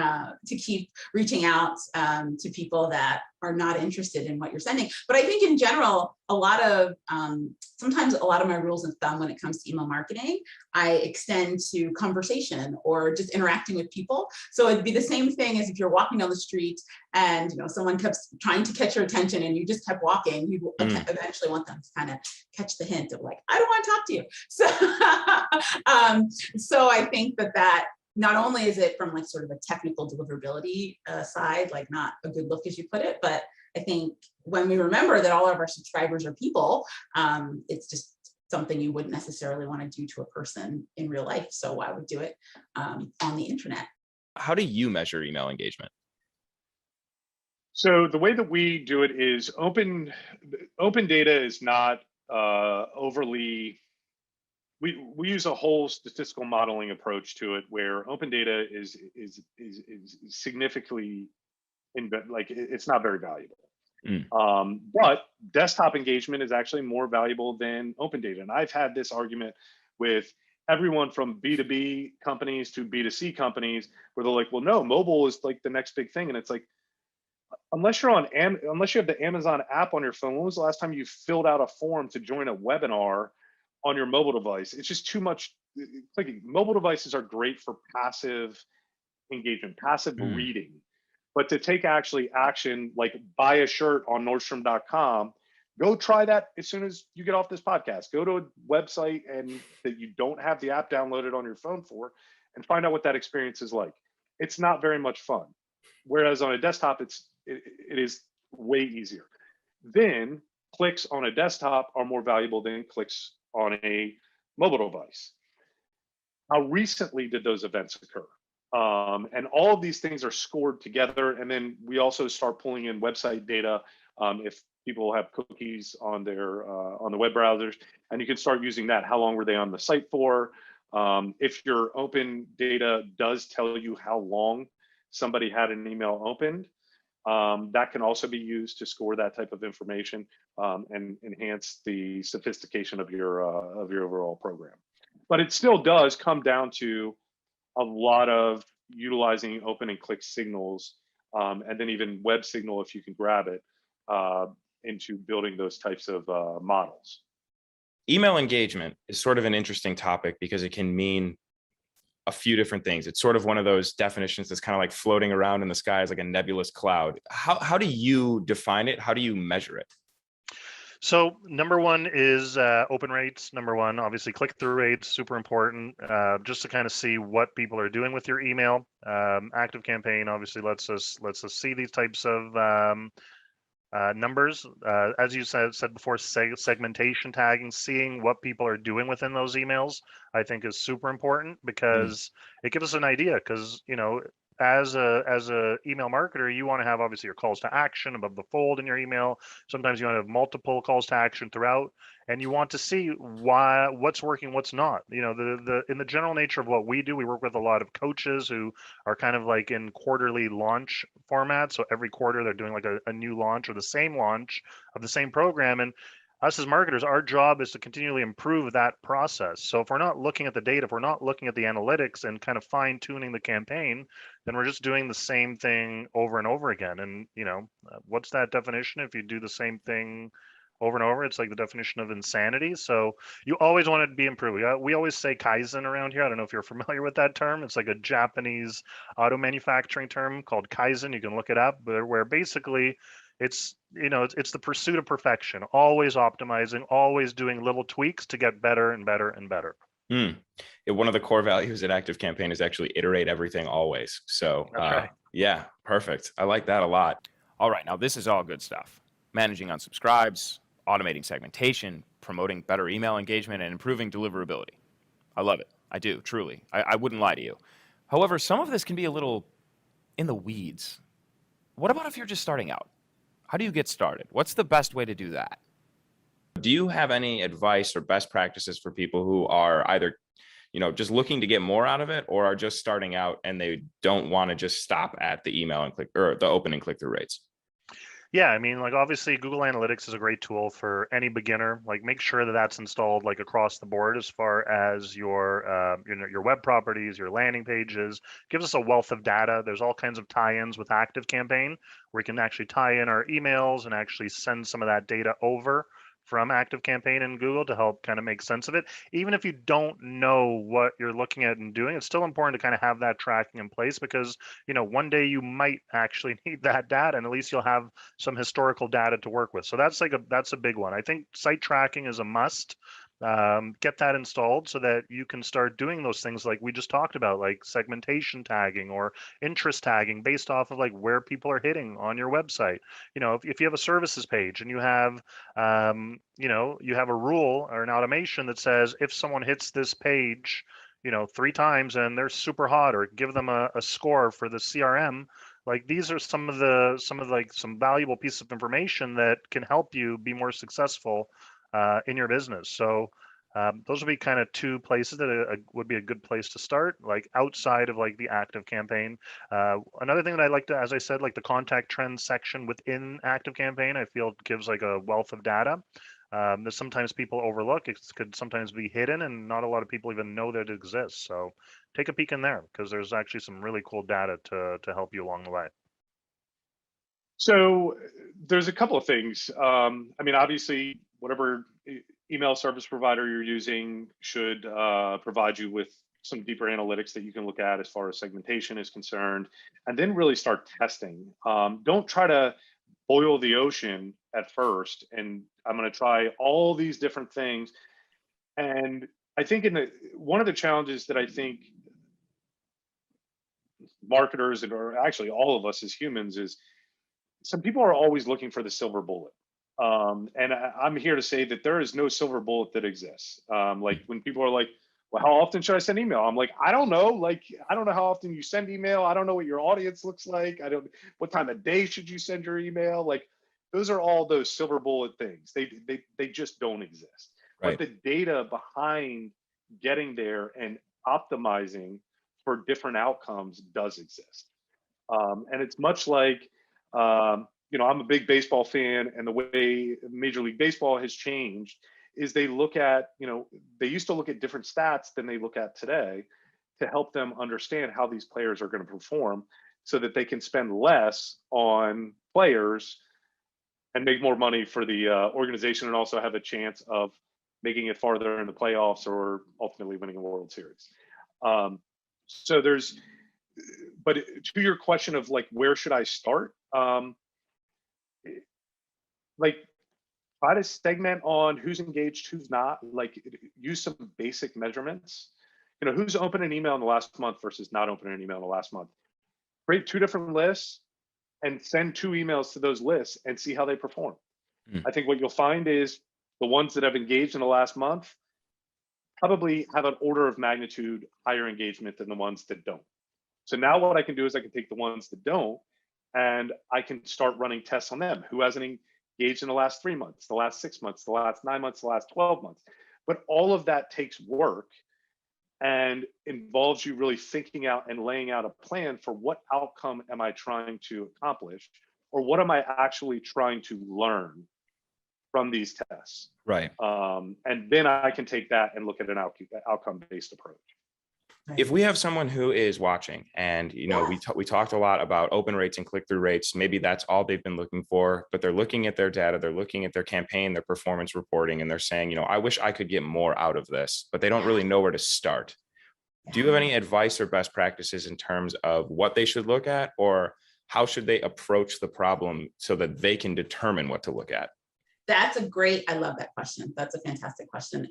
C: keep reaching out to people that are not interested in what you're sending. But I think in general, sometimes a lot of my rules of thumb when it comes to email marketing, I extend to conversation or just interacting with people. So it'd be the same thing as if you're walking down the street and someone kept trying to catch your attention and you just kept walking, you eventually want them to kind of catch the hint of like, I don't want to talk to you. So I think that not only is it from like sort of a technical deliverability side, like not a good look as you put it, but I think when we remember that all of our subscribers are people, it's just something you wouldn't necessarily want to do to a person in real life. So I would do it on the internet.
E: How do you measure email engagement?
D: So the way that we do it is open data is not overly. We use a whole statistical modeling approach to it, where open data is significantly it's not very valuable. But desktop engagement is actually more valuable than open data. And I've had this argument with everyone from B2B companies to B2C companies, where they're like, well, no, mobile is like the next big thing. And it's like, unless you have the Amazon app on your phone, when was the last time you filled out a form to join a webinar on your mobile device? It's just too much clicking. Mobile devices are great for passive engagement, passive reading, but to take actually action, like buy a shirt on Nordstrom.com, go try that as soon as you get off this podcast. Go to a website and that you don't have the app downloaded on your phone for, and find out what that experience is like. It's not very much fun. Whereas on a desktop, it is way easier. Then clicks on a desktop are more valuable than clicks on a mobile device. how recently did those events occur? And all of these things are scored together. And then we also start pulling in website data if people have cookies on the web browsers, and you can start using that. How long were they on the site for? If your open data does tell you how long somebody had an email opened, that can also be used to score that type of information and enhance the sophistication of your overall program. But it still does come down to a lot of utilizing open and click signals, and then even web signal if you can grab it, into building those types of models.
E: Email engagement is sort of an interesting topic because it can mean a few different things. It's sort of one of those definitions that's kind of like floating around in the sky as like a nebulous cloud. How do you define it? How do you measure it?
B: So number one is open rates. Number one, obviously click-through rates, super important, just to kind of see what people are doing with your email. ActiveCampaign obviously lets us see these types of numbers. As you said before, segmentation tagging, seeing what people are doing within those emails, I think is super important because it gives us an idea. Because as a email marketer, you want to have obviously your calls to action above the fold in your email. Sometimes you want to have multiple calls to action throughout, and you want to see what's working, what's not. In the general nature of what we do, we work with a lot of coaches who are kind of like in quarterly launch format. So every quarter they're doing like a new launch or the same launch of the same program. And us as marketers, our job is to continually improve that process. So if we're not looking at the data, if we're not looking at the analytics and kind of fine tuning the campaign, then we're just doing the same thing over and over again. And what's that definition? If you do the same thing over and over, it's like the definition of insanity. So you always want it to be improved. We always say Kaizen around here. I don't know if you're familiar with that term. It's like a Japanese auto manufacturing term called Kaizen. You can look it up, but where basically it's the pursuit of perfection, always optimizing, always doing little tweaks to get better and better and better.
E: One of the core values at ActiveCampaign is actually iterate everything always. So
B: right.
E: Yeah, perfect. I like that a lot.
A: All right, now this is all good stuff. Managing unsubscribes, automating segmentation, promoting better email engagement, and improving deliverability. I love it. I do, truly. I wouldn't lie to you. However, some of this can be a little in the weeds. What about if you're just starting out? How do you get started? What's the best way to do that?
E: Do you have any advice or best practices for people who are either, just looking to get more out of it or are just starting out and they don't want to just stop at the email and click or the open and click-through rates?
B: Yeah, I mean, like obviously Google Analytics is a great tool for any beginner. Like make sure that that's installed like across the board as far as your web properties, your landing pages. Gives us a wealth of data. There's all kinds of tie-ins with ActiveCampaign where we can actually tie in our emails and actually send some of that data over from ActiveCampaign and Google to help kind of make sense of it. Even if you don't know what you're looking at and doing, it's still important to kind of have that tracking in place because, one day you might actually need that data and at least you'll have some historical data to work with. So that's a big one. I think site tracking is a must. Get that installed so that you can start doing those things like we just talked about, like segmentation tagging or interest tagging based off of like where people are hitting on your website. If you have a services page and you have you have a rule or an automation that says if someone hits this page 3 times and they're super hot, or give them a score for the CRM. Like these are some valuable pieces of information that can help you be more successful in your business. So those would be kind of 2 places that would be a good place to start, like outside of like the ActiveCampaign. Another thing that I like to, as I said, like the contact trends section within ActiveCampaign, I feel gives like a wealth of data that sometimes people overlook. It could sometimes be hidden and not a lot of people even know that it exists. So take a peek in there because there's actually some really cool data to help you along the way.
D: So there's a couple of things. Obviously, whatever email service provider you're using should provide you with some deeper analytics that you can look at as far as segmentation is concerned, and then really start testing. Don't try to boil the ocean at first, and I'm going to try all these different things. And I think one of the challenges that I think marketers, or actually all of us as humans, is some people are always looking for the silver bullet. And I'm here to say that there is no silver bullet that exists. Like when people are like, well, how often should I send email? I'm like, I don't know. Like, I don't know how often you send email. I don't know what your audience looks like. I don't, what time of day should you send your email? Like, those are all those silver bullet things. They just don't exist.
E: Right.
D: But the data behind getting there and optimizing for different outcomes does exist. And it's much like, you know, I'm a big baseball fan, and the way Major League Baseball has changed is they look at, you know, they used to look at different stats than they look at today to help them understand how these players are going to perform so that they can spend less on players and make more money for the organization, and also have a chance of making it farther in the playoffs or ultimately winning a World Series. So there's, but to your question of like, where should I start? Like, try to segment on who's engaged, who's not. Like, use some basic measurements. You know, who's opened an email in the last month versus not opening an email in the last month. Create 2 different lists and send 2 emails to those lists and see how they perform. I think what you'll find is the ones that have engaged in the last month probably have an order of magnitude higher engagement than the ones that don't. So now what I can do is I can take the ones that don't and I can start running tests on them. Who hasn't engaged in the last 3 months, the last 6 months, the last 9 months, the last 12 months. But all of that takes work and involves you really thinking out and laying out a plan for what outcome am I trying to accomplish, or what am I actually trying to learn from these tests.
E: Right.
D: And then I can take that and look at an outcome-based approach.
E: If we have someone who is watching and, you know, we talked a lot about open rates and click-through rates, maybe that's all they've been looking for, but they're looking at their data, they're looking at their campaign, their performance reporting, and they're saying, you know, I wish I could get more out of this, but they don't really know where to start. Do you have any advice or best practices in terms of what they should look at, or how should they approach the problem so that they can determine what to look at?
C: That's a great, I love that question. That's a fantastic question.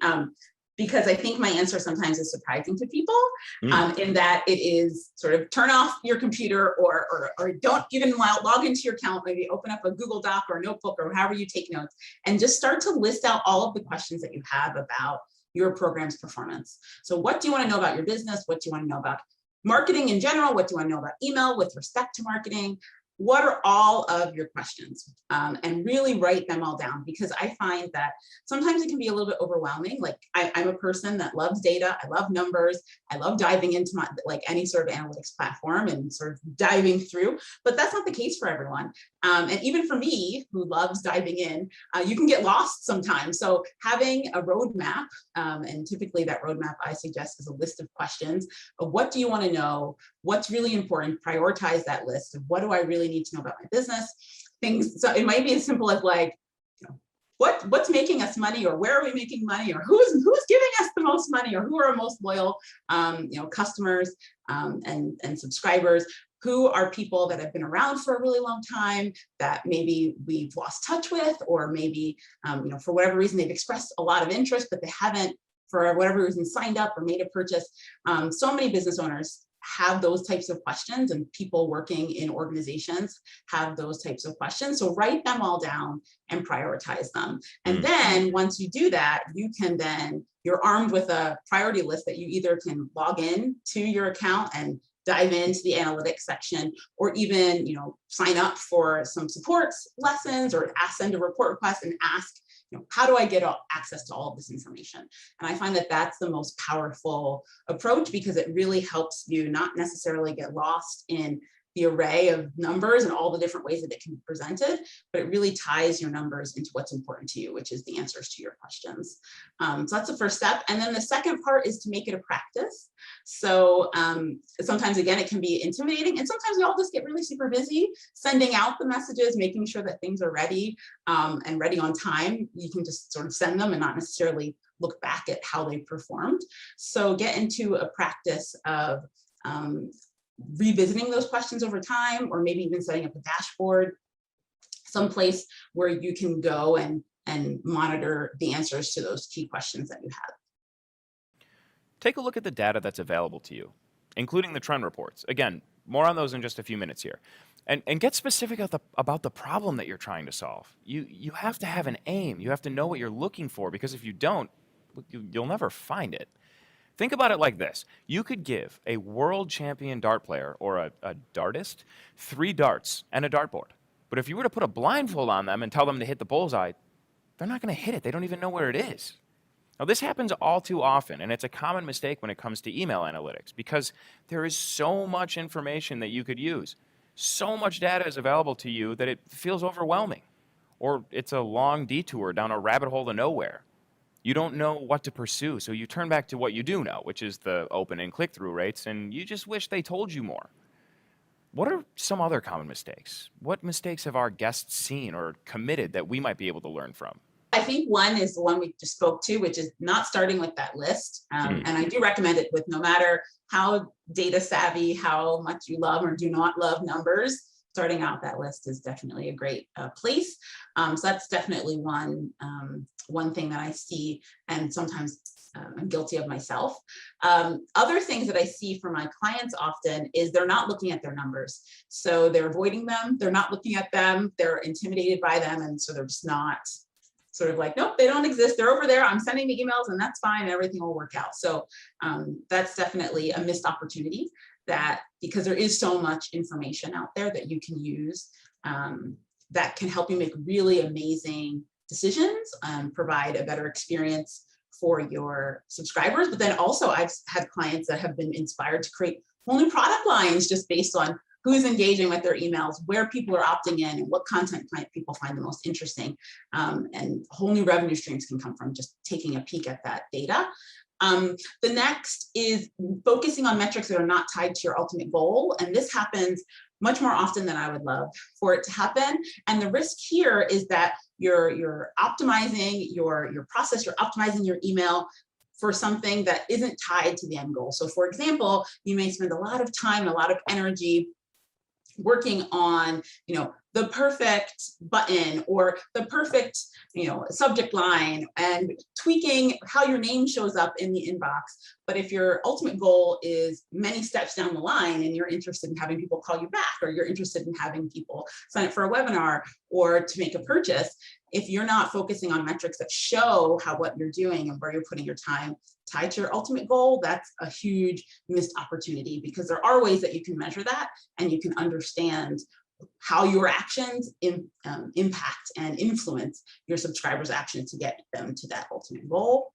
C: Because I think my answer sometimes is surprising to people, in that it is sort of turn off your computer or don't even log into your account, maybe open up a Google Doc or a notebook or however you take notes, and just start to list out all of the questions that you have about your program's performance. So what do you want to know about your business? What do you want to know about marketing in general? What do you want to know about email with respect to marketing? What are all of your questions? And really write them all down, because I find that sometimes it can be a little bit overwhelming. Like I'm a person that loves data. I love numbers. I love diving into my, like any sort of analytics platform and sort of diving through, but that's not the case for everyone. And even for me, who loves diving in, you can get lost sometimes. So having a roadmap, and typically that roadmap I suggest is a list of questions of what do you want to know? What's really important? Prioritize that list of what do I really need to know about my business? Things, so it might be as simple as like, you know, what's making us money, or where are we making money, or who's giving us the most money, or who are our most loyal you know, customers and subscribers. Who are people that have been around for a really long time that maybe we've lost touch with, or maybe you know, for whatever reason they've expressed a lot of interest, but they haven't, for whatever reason, signed up or made a purchase. So many business owners have those types of questions, and people working in organizations have those types of questions. So write them all down and prioritize them. And then once you do that, you can then, you're armed with a priority list that you either can log in to your account and dive into the analytics section, or even, you know, sign up for some support lessons, or send a report request and ask, you know, how do I get access to all of this information? And I find that that's the most powerful approach, because it really helps you not necessarily get lost in the array of numbers and all the different ways that it can be presented, but it really ties your numbers into what's important to you, which is the answers to your questions. So that's the first step. And then the second part is to make it a practice. So sometimes, again, it can be intimidating, and sometimes we all just get really super busy sending out the messages, making sure that things are ready and ready on time. You can just sort of send them and not necessarily look back at how they performed. So get into a practice of revisiting those questions over time, or maybe even setting up a dashboard, someplace where you can go and monitor the answers to those key questions that you have.
A: Take a look at the data that's available to you, including the trend reports. Again, more on those in just a few minutes here. And get specific about the problem that you're trying to solve. You have to have an aim. You have to know what you're looking for, because if you don't, you'll never find it. Think about it like this. You could give a world champion dart player or a dartist 3 darts and a dartboard. But if you were to put a blindfold on them and tell them to hit the bullseye, they're not going to hit it. They don't even know where it is. Now, this happens all too often, and it's a common mistake when it comes to email analytics because there is so much information that you could use. So much data is available to you that it feels overwhelming, or it's a long detour down a rabbit hole to nowhere. You don't know what to pursue, so you turn back to what you do know, which is the open and click-through rates, and you just wish they told you more. What are some other common mistakes? What mistakes have our guests seen or committed that we might be able to learn from?
C: I think one is the one we just spoke to, which is not starting with that list. And I do recommend it with no matter how data savvy, how much you love or do not love numbers, starting out that list is definitely a great place. So that's definitely one thing that I see, and sometimes I'm guilty of myself. Other things that I see from my clients often is they're not looking at their numbers. So they're avoiding them. They're not looking at them. They're intimidated by them. And so they're just not sort of like, nope, they don't exist. They're over there. I'm sending the emails and that's fine. Everything will work out. So that's definitely a missed opportunity, that because there is so much information out there that you can use that can help you make really amazing decisions and provide a better experience for your subscribers. But then also I've had clients that have been inspired to create whole new product lines just based on who's engaging with their emails, where people are opting in, and what content people find the most interesting. And whole new revenue streams can come from just taking a peek at that data. The next is focusing on metrics that are not tied to your ultimate goal. And this happens much more often than I would love for it to happen. And the risk here is that you're optimizing your process, you're optimizing your email for something that isn't tied to the end goal. So for example, you may spend a lot of time and a lot of energy working on, the perfect button or the perfect, subject line and tweaking how your name shows up in the inbox. But if your ultimate goal is many steps down the line and you're interested in having people call you back, or you're interested in having people sign up for a webinar or to make a purchase, if you're not focusing on metrics that show what you're doing and where you're putting your time tied to your ultimate goal, that's a huge missed opportunity, because there are ways that you can measure that and you can understand how your actions impact and influence your subscribers' actions to get them to that ultimate goal.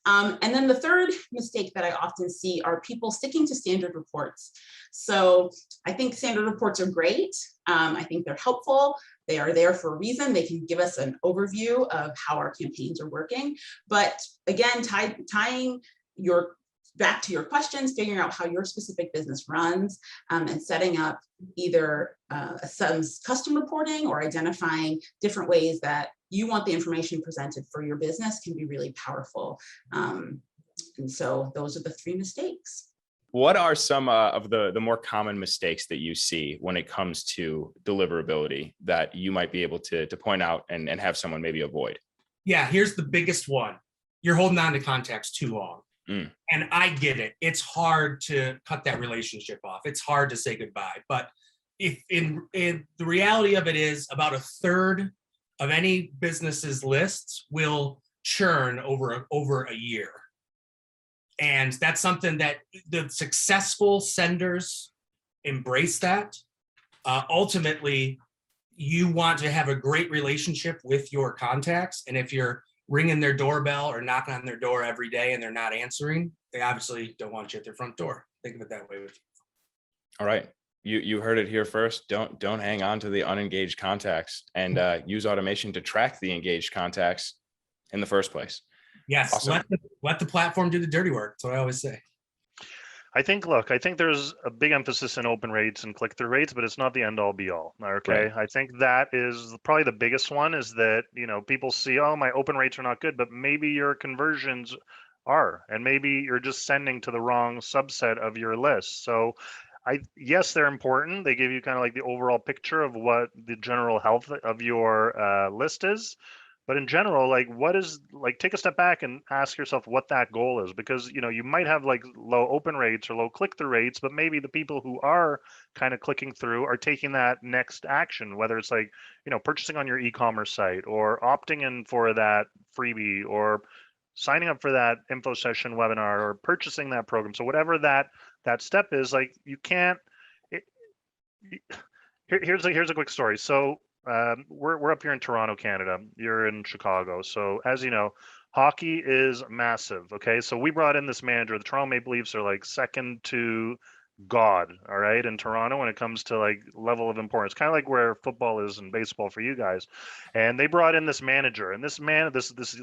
C: And then the third mistake that I often see are people sticking to standard reports. So I think standard reports are great. I think they're helpful. They are there for a reason. They can give us an overview of how our campaigns are working. But again, tying back to your questions, figuring out how your specific business runs, and setting up either some custom reporting or identifying different ways that you want the information presented for your business can be really powerful. And so those are the 3 mistakes.
E: What are some of the more common mistakes that you see when it comes to deliverability that you might be able to point out and have someone maybe avoid?
F: Yeah, here's the biggest one. You're holding on to contacts too long. And I get it. It's hard to cut that relationship off. It's hard to say goodbye. But if in the reality of it is about 1/3 of any business's lists will churn over a year. And that's something that the successful senders embrace that. Ultimately, you want to have a great relationship with your contacts. And if you're ringing their doorbell or knocking on their door every day and they're not answering, they obviously don't want you at their front door. Think of it that way.
E: All right. You heard it here first. Don't hang on to the unengaged contacts, and use automation to track the engaged contacts in the first place.
F: Yes.
E: Awesome.
F: Let the platform do the dirty work. That's what I always say.
B: I think there's a big emphasis in open rates and click-through rates, but it's not the end-all be-all. Okay,
E: Right.
B: I think that is probably the biggest one, is that people see, oh, my open rates are not good, but maybe your conversions are, and maybe you're just sending to the wrong subset of your list. So, yes, they're important. They give you kind of like the overall picture of what the general health of your list is. But in general, take a step back and ask yourself what that goal is, because you might have like low open rates or low click-through rates, but maybe the people who are kind of clicking through are taking that next action, whether it's like purchasing on your e-commerce site or opting in for that freebie or signing up for that info session webinar or purchasing that program. So whatever that step is, like you can't. Here's a quick story. So we're up here in Toronto, Canada. You're in Chicago. So as you know, hockey is massive. Okay, so we brought in this manager. The Toronto Maple Leafs are like second to God, all right, in Toronto when it comes to like level of importance, kind of like where football is and baseball for you guys. And they brought in this manager, and this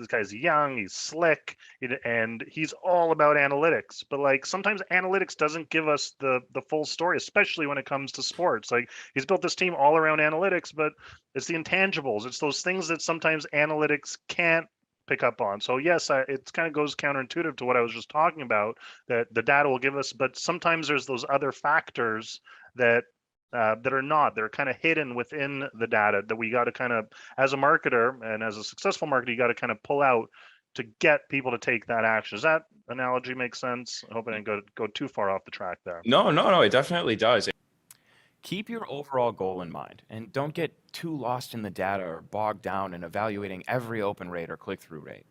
B: guy's young, he's slick, and he's all about analytics. But like sometimes analytics doesn't give us the full story, especially when it comes to sports. Like he's built this team all around analytics, but it's the intangibles, it's those things that sometimes analytics can't pick up on. So yes, it kind of goes counterintuitive to what I was just talking about, that the data will give us, but sometimes there's those other factors that they're kind of hidden within the data that we got to kind of, as a marketer and as a successful marketer, you got to kind of pull out to get people to take that action. Does that analogy make sense? I hope I didn't go too far off the track there.
E: No, it definitely does.
A: Keep your overall goal in mind and don't get too lost in the data or bogged down in evaluating every open rate or click-through rate.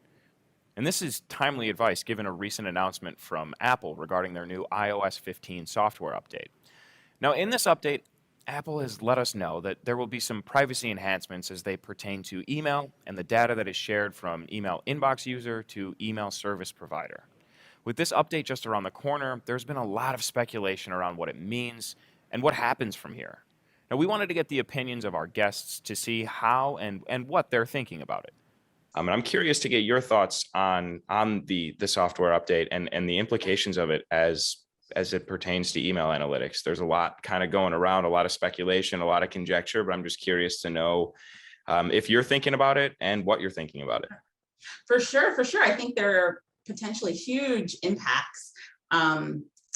A: And this is timely advice given a recent announcement from Apple regarding their new iOS 15 software update. Now, in this update, Apple has let us know that there will be some privacy enhancements as they pertain to email and the data that is shared from email inbox user to email service provider. With this update just around the corner, there's been a lot of speculation around what it means and what happens from here. Now, we wanted to get the opinions of our guests to see how and what they're thinking about it.
E: And I'm curious to get your thoughts on the software update and the implications of it as it pertains to email analytics. There's a lot kind of going around, a lot of speculation, a lot of conjecture, but I'm just curious to know if you're thinking about it and what you're thinking about it.
C: For sure. I think there are potentially huge impacts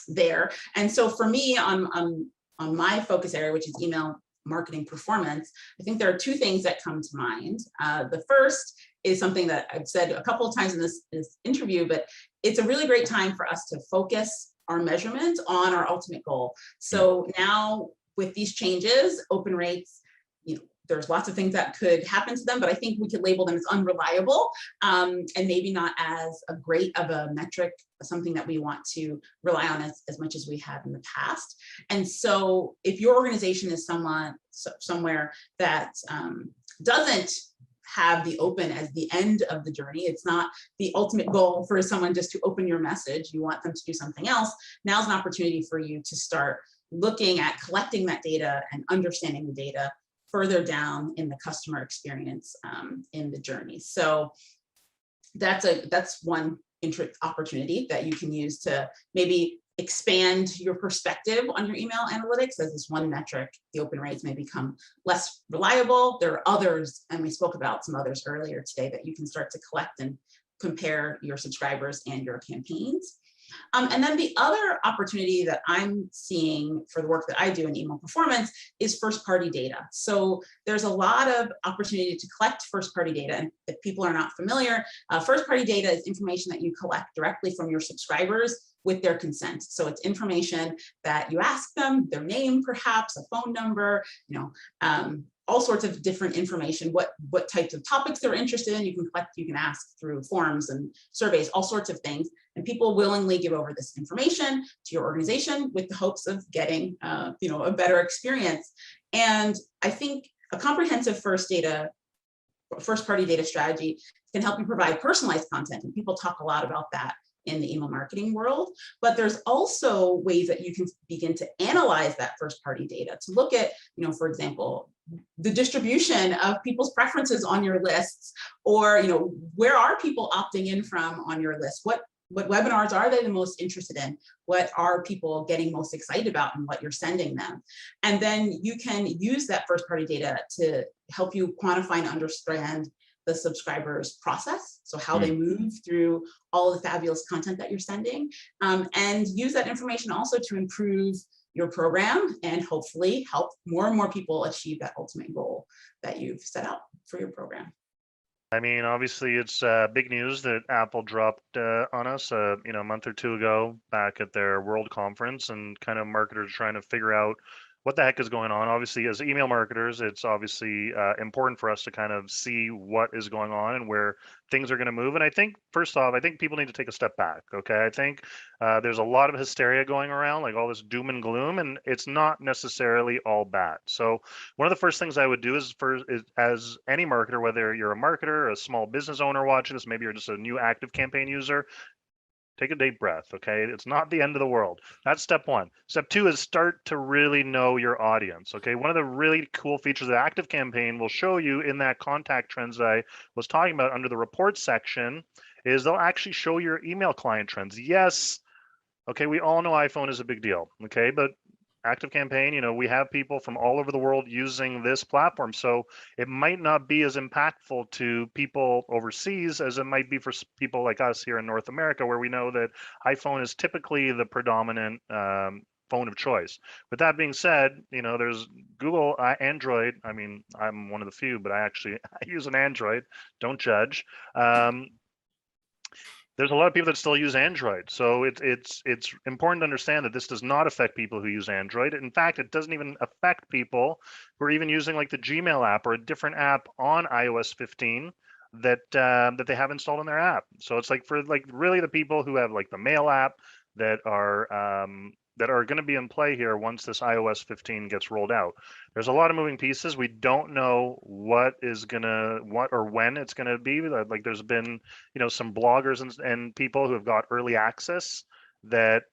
C: there. And so for me, on my focus area, which is email marketing performance, I think there are two things that come to mind. The first is something that I've said a couple of times in this interview, but it's a really great time for us to focus our measurement on our ultimate goal. So now with these changes, open rates, there's lots of things that could happen to them, but I think we could label them as unreliable and maybe not as a great of a metric, something that we want to rely on as much as we have in the past. And so if your organization is somewhere that doesn't have the open as the end of the journey, it's not the ultimate goal for someone just to open your message, you want them to do something else, now's an opportunity for you to start looking at collecting that data and understanding the data further down in the customer experience in the journey. So that's one opportunity that you can use to maybe expand your perspective on your email analytics as this one metric. The open rates may become less reliable. There are others, and we spoke about some others earlier today, that you can start to collect and compare your subscribers and your campaigns. And then the other opportunity that I'm seeing for the work that I do in email performance is first-party data. So there's a lot of opportunity to collect first-party data. And if people are not familiar, first-party data is information that you collect directly from your subscribers with their consent. So it's information that you ask them, their name, perhaps a phone number, all sorts of different information, what types of topics they're interested in. You can collect, you can ask through forms and surveys, all sorts of things. And people willingly give over this information to your organization with the hopes of getting, a better experience. And I think a comprehensive first-party data strategy can help you provide personalized content. And people talk a lot about that in the email marketing world, but there's also ways that you can begin to analyze that first-party data to look at, for example, the distribution of people's preferences on your lists, or, where are people opting in from on your list? What webinars are they the most interested in? What are people getting most excited about and what you're sending them? And then you can use that first-party data to help you quantify and understand the subscribers' process, so how they move through all of the fabulous content that you're sending, and use that information also to improve your program and hopefully help more and more people achieve that ultimate goal that you've set out for your program.
B: I mean, obviously, it's big news that Apple dropped on us, a month or two ago back at their World Conference, and kind of marketers trying to figure out what the heck is going on. Obviously, as email marketers, it's obviously important for us to kind of see what is going on and where things are going to move. And I think, first off, I think people need to take a step back. Okay. I think there's a lot of hysteria going around, like all this doom and gloom, and it's not necessarily all bad. So one of the first things I would do is, as any marketer, whether you're a marketer, a small business owner watching this, maybe you're just a new ActiveCampaign user, take a deep breath. Okay. It's not the end of the world. That's step one. Step two is start to really know your audience. Okay. One of the really cool features of ActiveCampaign will show you in that contact trends that I was talking about under the reports section is they'll actually show your email client trends. Yes. Okay. We all know iPhone is a big deal. Okay. But ActiveCampaign, we have people from all over the world using this platform. So it might not be as impactful to people overseas as it might be for people like us here in North America, where we know that iPhone is typically the predominant phone of choice. With that being said, there's Google, Android. I mean, I'm one of the few, but I use an Android. Don't judge. There's a lot of people that still use Android. So it's important to understand that this does not affect people who use Android. In fact, it doesn't even affect people who are even using like the Gmail app or a different app on iOS 15 that they have installed in their app. So it's like for like really the people who have like the Mail app that are going to be in play here once this iOS 15 gets rolled out. There's a lot of moving pieces. We don't know what or when it's gonna be. Like there's been, some bloggers and people who have got early access that,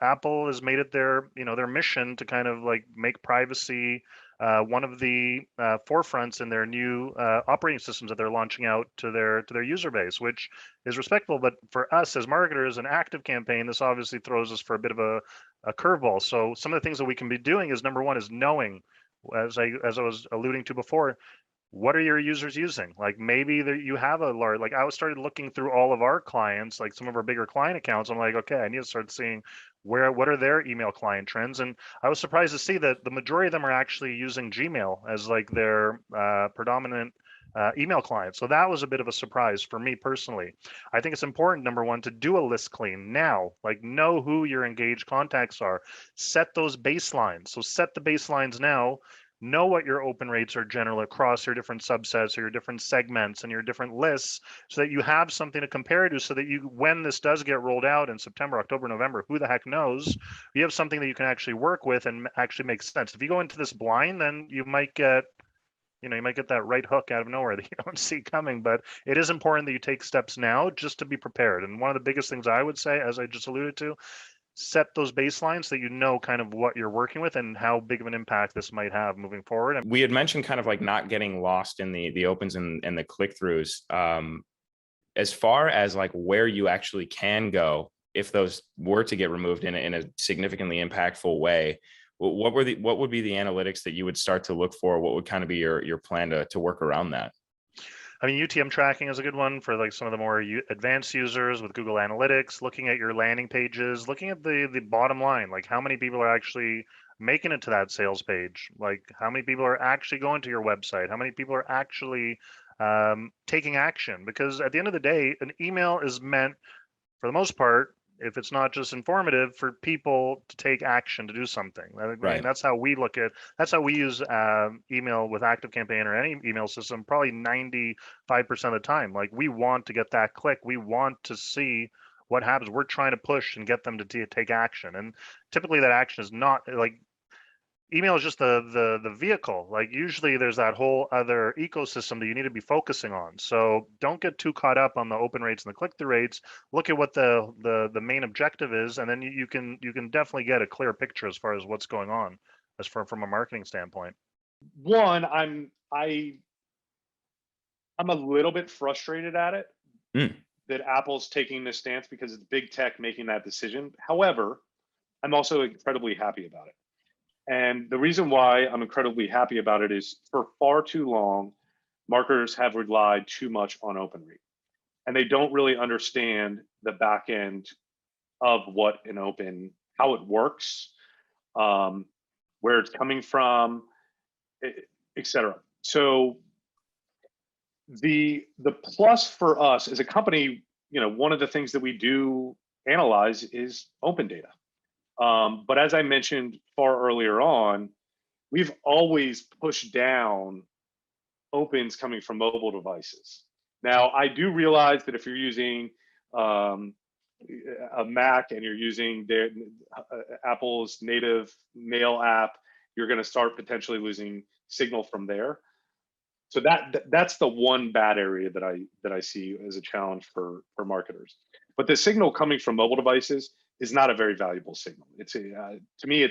B: Apple has made it their mission to kind of like make privacy one of the forefronts in their new operating systems that they're launching out to their user base, which is respectful. But for us as marketers, an ActiveCampaign, this obviously throws us for a bit of a curveball. So some of the things that we can be doing is, number one, is knowing, as I was alluding to before, what are your users using? Like maybe you have a large, like I started looking through all of our clients, like some of our bigger client accounts. I'm like, okay, I need to start seeing what are their email client trends. And I was surprised to see that the majority of them are actually using Gmail as like their predominant email client. So that was a bit of a surprise for me personally. I think it's important, number one, to do a list clean now, like know who your engaged contacts are, set those baselines. So set the baselines now. Know what your open rates are generally across your different subsets or your different segments and your different lists, so that you have something to compare to, so that when this does get rolled out in September, October, November, who the heck knows, you have something that you can actually work with and actually make sense. If you go into this blind, then you might get that right hook out of nowhere that you don't see coming. But it is important that you take steps now just to be prepared. And one of the biggest things I would say, as I just alluded to, set those baselines so that you know kind of what you're working with and how big of an impact this might have moving forward.
E: We had mentioned kind of like not getting lost in the opens and the click-throughs. As far as like where you actually can go if those were to get removed in a significantly impactful way, what would be the analytics that you would start to look for? What would kind of be your plan to work around that?
B: I mean, UTM tracking is a good one for like some of the more advanced users with Google Analytics, looking at your landing pages, looking at the bottom line, like how many people are actually making it to that sales page, like how many people are actually going to your website, how many people are actually taking action. Because at the end of the day, an email is meant, for the most part, if it's not just informative, for people to take action to do something. I mean, that's how we use email with ActiveCampaign or any email system, probably 95% of the time. Like we want to get that click. We want to see what happens. We're trying to push and get them to take action. And typically that action is not like, email is just the vehicle. Like usually there's that whole other ecosystem that you need to be focusing on. So don't get too caught up on the open rates and the click-through rates. Look at what the main objective is, and then you can definitely get a clear picture as far as what's going on from a marketing standpoint.
D: One, I'm a little bit frustrated at it that Apple's taking this stance because it's big tech making that decision. However, I'm also incredibly happy about it. And the reason why I'm incredibly happy about it is, for far too long, marketers have relied too much on open rate, and they don't really understand the back end of what an open, how it works, where it's coming from, etc. So the plus for us as a company, one of the things that we do analyze is open data. But as I mentioned far earlier on, we've always pushed down opens coming from mobile devices. Now, I do realize that if you're using a Mac and you're using Apple's native mail app, you're going to start potentially losing signal from there. So that's the one bad area that I see as a challenge for marketers. But the signal coming from mobile devices is not a very valuable signal. It's to me,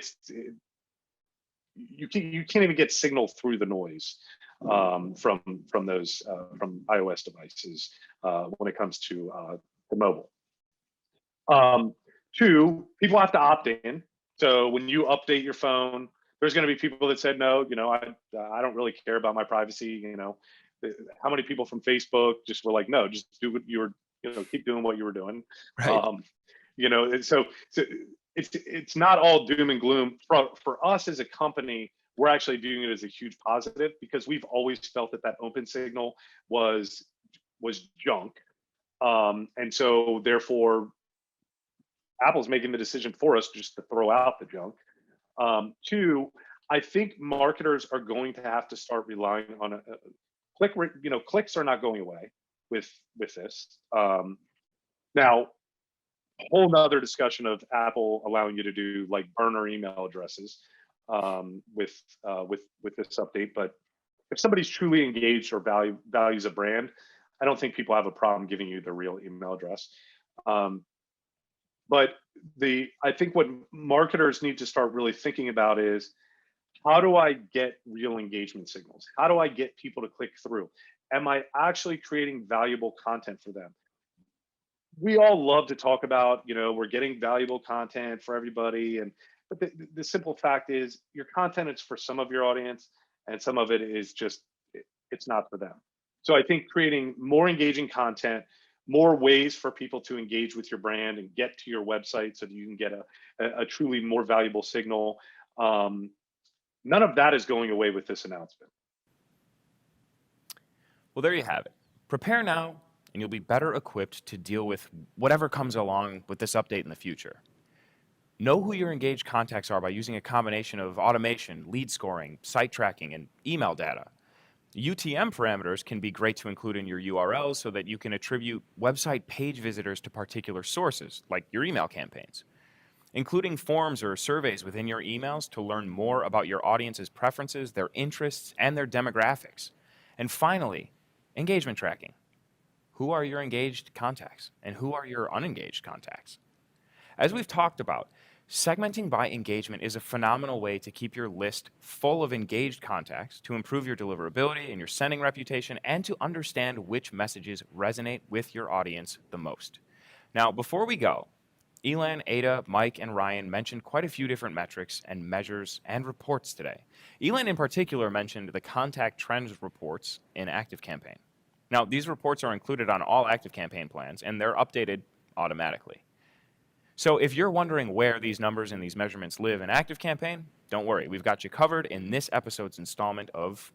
D: you can't even get signal through the noise from those from iOS devices when it comes to the mobile. Two, people have to opt in. So when you update your phone, there's going to be people that said, no, I don't really care about my privacy. How many people from Facebook just were like, no, just do what you were, keep doing what you were doing.
E: Right.
D: So it's not all doom and gloom. For us as a company, we're actually viewing it as a huge positive because we've always felt that open signal was junk. And so therefore, Apple's making the decision for us just to throw out the junk. Two, I think marketers are going to have to start relying on clicks are not going away with this. Now, a whole nother discussion of Apple allowing you to do like burner email addresses with this update. But if somebody's truly engaged or values a brand, I don't think people have a problem giving you their real email address. But I think what marketers need to start really thinking about is, how do I get real engagement signals? How do I get people to click through? Am I actually creating valuable content for them? We all love to talk about, we're getting valuable content for everybody. But the simple fact is your content is for some of your audience and some of it is just, it's not for them. So I think creating more engaging content, more ways for people to engage with your brand and get to your website so that you can get a truly more valuable signal. None of that is going away with this announcement.
A: Well, there you have it. Prepare now, and you'll be better equipped to deal with whatever comes along with this update in the future. Know who your engaged contacts are by using a combination of automation, lead scoring, site tracking, and email data. UTM parameters can be great to include in your URLs so that you can attribute website page visitors to particular sources, like your email campaigns. Including forms or surveys within your emails to learn more about your audience's preferences, their interests, and their demographics. And finally, engagement tracking. Who are your engaged contacts and who are your unengaged contacts? As we've talked about, segmenting by engagement is a phenomenal way to keep your list full of engaged contacts, to improve your deliverability and your sending reputation, and to understand which messages resonate with your audience the most. Now, before we go, Elan, Ada, Mike, and Ryan mentioned quite a few different metrics and measures and reports today. Elan in particular mentioned the contact trends reports in ActiveCampaign. Now, these reports are included on all ActiveCampaign plans, and they're updated automatically. So if you're wondering where these numbers and these measurements live in ActiveCampaign, don't worry. We've got you covered in this episode's installment of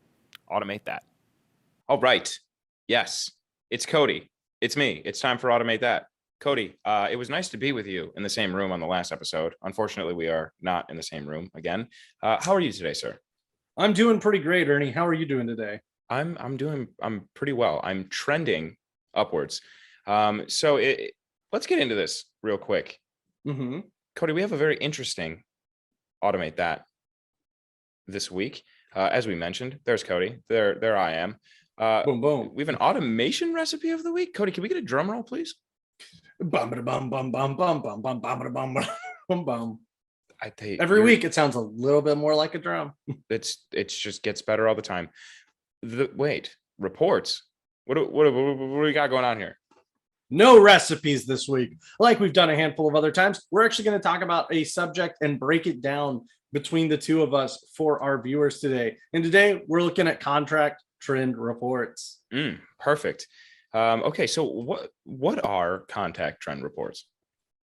A: Automate That.
E: All right. Yes, it's Cody. It's me. It's time for Automate That. Cody, it was nice to be with you in the same room on the last episode. Unfortunately, we are not in the same room again. How are you today, sir?
I: I'm doing pretty great, Ernie. How are you doing today?
E: I'm pretty well. I'm trending upwards. So let's get into this real quick.
I: Mm-hmm.
E: Cody, we have a very interesting Automate That this week. As we mentioned, there's Cody. There I am.
I: Boom, boom.
E: We have an automation recipe of the week. Cody, can we get a drum roll, please?
I: Bum bum bum bum bum bum bum bum bum bum bum. Every week it sounds a little bit more like a drum.
E: It's just gets better all the time. Reports. What do we got going on here?
I: No recipes this week, like we've done a handful of other times. We're actually going to talk about a subject and break it down between the two of us for our viewers today. And today we're looking at contract trend reports.
E: Perfect. Okay, so what are contact trend reports?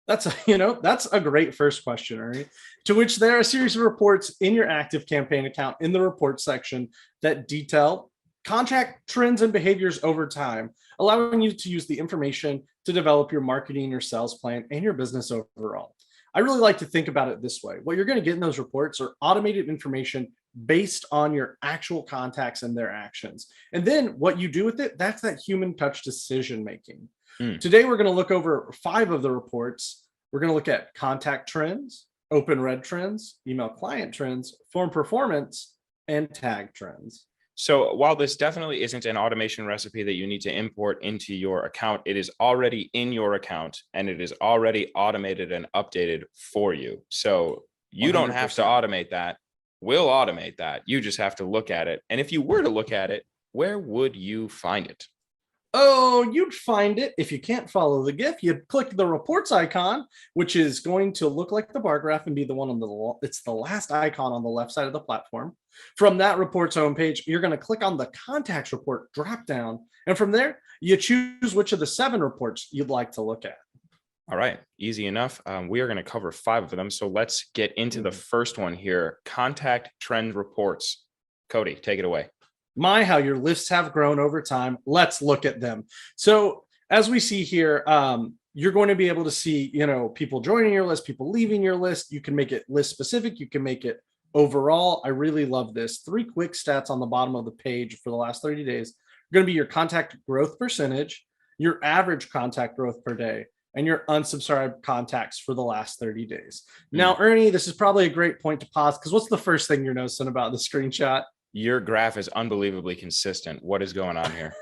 I: That's a great first question, Ernie. To which there are a series of reports in your ActiveCampaign account in the report section that detail contact trends and behaviors over time, allowing you to use the information to develop your marketing, your sales plan, and your business overall. I really like to think about it this way. What you're going to get in those reports are automated information based on your actual contacts and their actions. And then what you do with it, that's that human touch decision making. Today, we're going to look over 5 of the reports. We're going to look at contact trends, open read trends, email client trends, form performance, and tag trends.
E: So while this definitely isn't an automation recipe that you need to import into your account, it is already in your account and it is already automated and updated for you. So you 100%. Don't have to automate that. We'll automate that. You just have to look at it. And if you were to look at it, where would you find it?
I: Oh, you'd find it, if you can't follow the GIF, you'd click the reports icon, which is going to look like the bar graph and be the one on the, it's the last icon on the left side of the platform. From that reports homepage, you're going to click on the contacts report drop down. And from there, you choose which of the 7 reports you'd like to look at.
E: All right, easy enough. We are going to cover 5 of them. So let's get into the first one here. Contact trend reports. Cody, take it away.
I: My, how your lists have grown over time. Let's look at them. So as we see here, you're going to be able to see, people joining your list, people leaving your list. You can make it list specific. You can make it overall. I really love this. 3 quick stats on the bottom of the page for the last 30 days are going to be your contact growth percentage, your average contact growth per day, and your unsubscribed contacts for the last 30 days. Now, Ernie, this is probably a great point to pause because what's the first thing you're noticing about the screenshot?
E: Your graph is unbelievably consistent. What is going on here?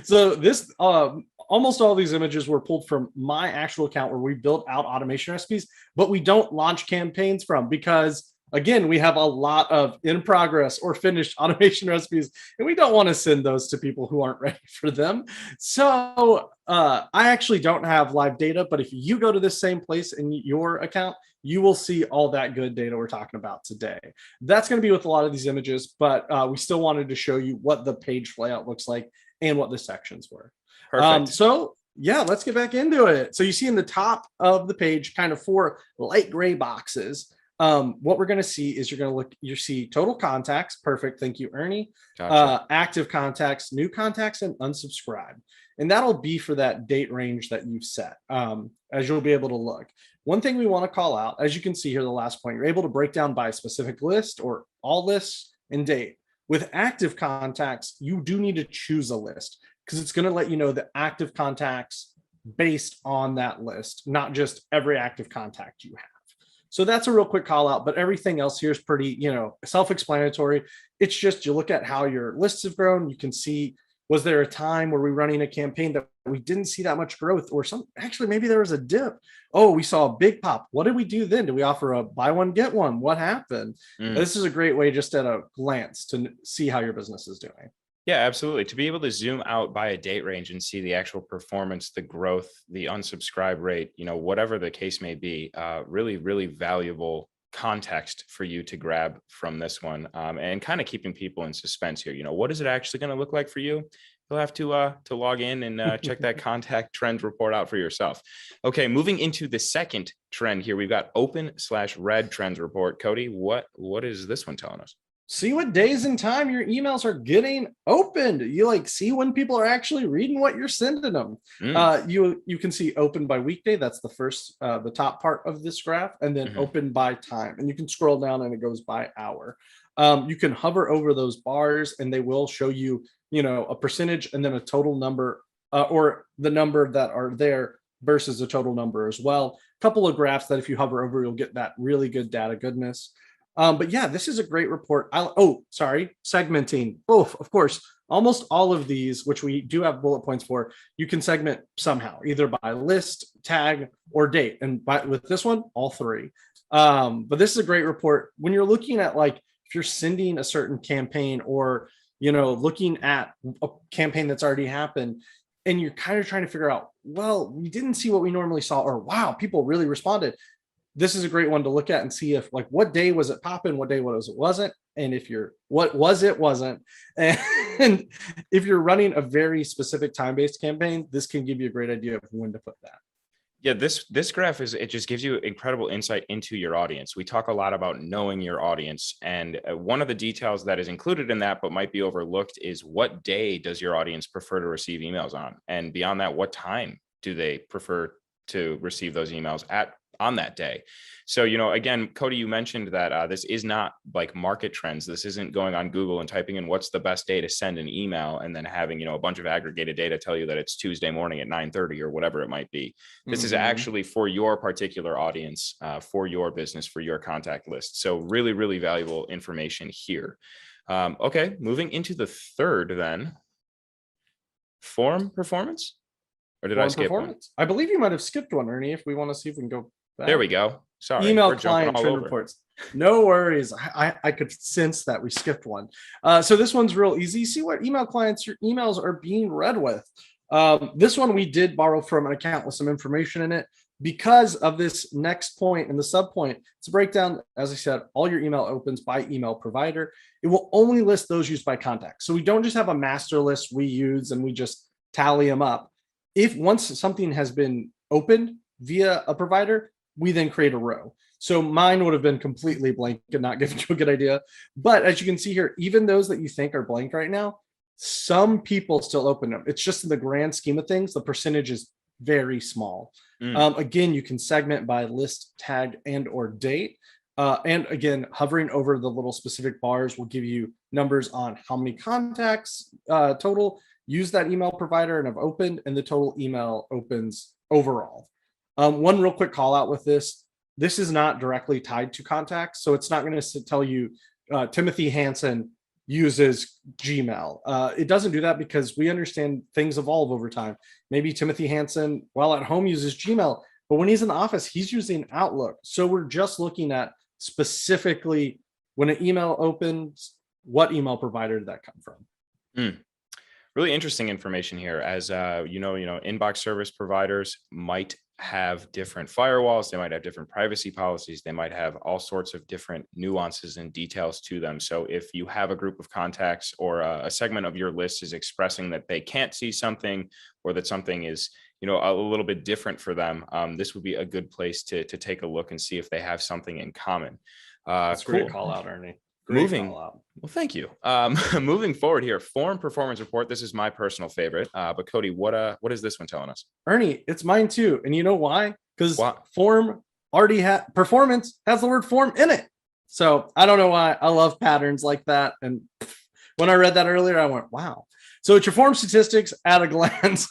I: So this, almost all these images were pulled from my actual account where we built out automation recipes, but we don't launch campaigns from because, again, we have a lot of in progress or finished automation recipes, and we don't want to send those to people who aren't ready for them. So I actually don't have live data, but if you go to this same place in your account, you will see all that good data we're talking about today. That's going to be with a lot of these images, but we still wanted to show you what the page layout looks like and what the sections were.
E: Perfect.
I: So yeah, let's get back into it. So you see in the top of the page, kind of 4 light gray boxes. What we're going to see is you see total contacts. Perfect. Thank you, Ernie.
E: Gotcha.
I: Active contacts, new contacts, and unsubscribe. And that'll be for that date range that you've set, as you'll be able to look. One thing we want to call out, as you can see here, the last point, you're able to break down by specific list or all lists and date. With active contacts, you do need to choose a list because it's going to let you know the active contacts based on that list, not just every active contact you have. So that's a real quick call out, but everything else here is pretty, self-explanatory. It's just you look at how your lists have grown. You can see, was there a time where we were running a campaign that we didn't see that much growth or actually maybe there was a dip. Oh, we saw a big pop. What did we do then? Did we offer a buy one, get one? What happened? This is a great way just at a glance to see how your business is doing.
E: Yeah, absolutely. To be able to zoom out by a date range and see the actual performance, the growth, the unsubscribe rate, whatever the case may be, really, really valuable context for you to grab from this one, and kind of keeping people in suspense here. What is it actually going to look like for you? You'll have to log in and check that contact trend report out for yourself. Okay, moving into the second trend here, we've got open/read trends report. Cody, what is this one telling us?
I: See what days and time your emails are getting opened. You see when people are actually reading what you're sending them. You can see open by weekday. That's the first, the top part of this graph, and then open by time. And you can scroll down and it goes by hour. You can hover over those bars and they will show you, a percentage and then a total number, or the number that are there versus a total number as well. A couple of graphs that if you hover over, you'll get that really good data goodness. But yeah, this is a great report. Segmenting. Of course, almost all of these, which we do have bullet points for, you can segment somehow, either by list, tag, or date. And with this one, all 3. But this is a great report. When you're looking at if you're sending a certain campaign or, looking at a campaign that's already happened, and you're kind of trying to figure out, well, we didn't see what we normally saw, or wow, people really responded. This is a great one to look at and see if what day was it popping, what day was it wasn't, and if you're what was it wasn't. And if you're running a very specific time-based campaign, this can give you a great idea of when to put that.
E: Yeah, this graph it just gives you incredible insight into your audience. We talk a lot about knowing your audience, and one of the details that is included in that but might be overlooked is what day does your audience prefer to receive emails on, and beyond that, what time do they prefer to receive those emails at on that day. So, again, Cody, you mentioned that this is not like market trends. This isn't going on Google and typing in what's the best day to send an email and then having, a bunch of aggregated data tell you that it's Tuesday morning at 9:30 or whatever it might be. This is actually for your particular audience, for your business, for your contact list. So really, really valuable information here. Okay, moving into the third then. Form performance? Or did I skip one?
I: I believe you might have skipped one, Ernie, if we want to see if we can go back.
E: There we go. Sorry.
I: Email client trend reports. No worries. I could sense that we skipped one. So this one's real easy. You see what email clients your emails are being read with. This one we did borrow from an account with some information in it. Because of this next point and the sub point, it's a breakdown, as I said, all your email opens by email provider. It will only list those used by contact. So we don't just have a master list we use and we just tally them up. If once something has been opened via a provider, we then create a row. So mine would have been completely blank and not giving you a good idea. But as you can see here, even those that you think are blank right now, some people still open them. It's just in the grand scheme of things, the percentage is very small. Again, you can segment by list, tag, and or date. And again, hovering over the little specific bars will give you numbers on how many contacts total use that email provider and have opened, and the total email opens overall. One real quick call out with this. This is not directly tied to contacts. So it's not going to tell you Timothy Hansen uses Gmail. It doesn't do that because we understand things evolve over time. Maybe Timothy Hansen, while at home, uses Gmail, but when he's in the office, he's using Outlook. So we're just looking at specifically when an email opens, what email provider did that come from?
E: Really interesting information here. As inbox service providers might have different firewalls, they might have different privacy policies, they might have all sorts of different nuances and details to them. So if you have a group of contacts or a segment of your list is expressing that they can't see something or that something is a little bit different for them, this would be a good place to take a look and see if they have something in common.
I: That's cool. Great call out, Ernie. Well,
E: thank you. Moving forward here, form performance report. This is my personal favorite. But Cody, what is this one telling us?
I: Ernie, it's mine too. And you know why? Because form already performance has the word form in it. So I don't know why. I love patterns like that. And when I read that earlier, I went, wow. So it's your form statistics at a glance.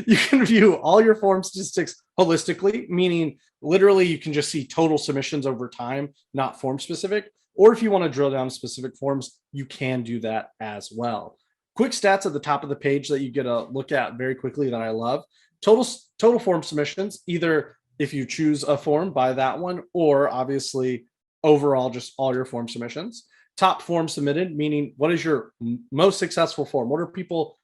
I: You can view all your form statistics holistically, meaning literally you can just see total submissions over time, not form specific. Or if you want to drill down specific forms, you can do that as well. Quick stats at the top of the page that you get a look at very quickly that I love. Total form submissions, either if you choose a form by that one, or obviously overall just all your form submissions. Top form submitted, meaning what is your most successful form? What are people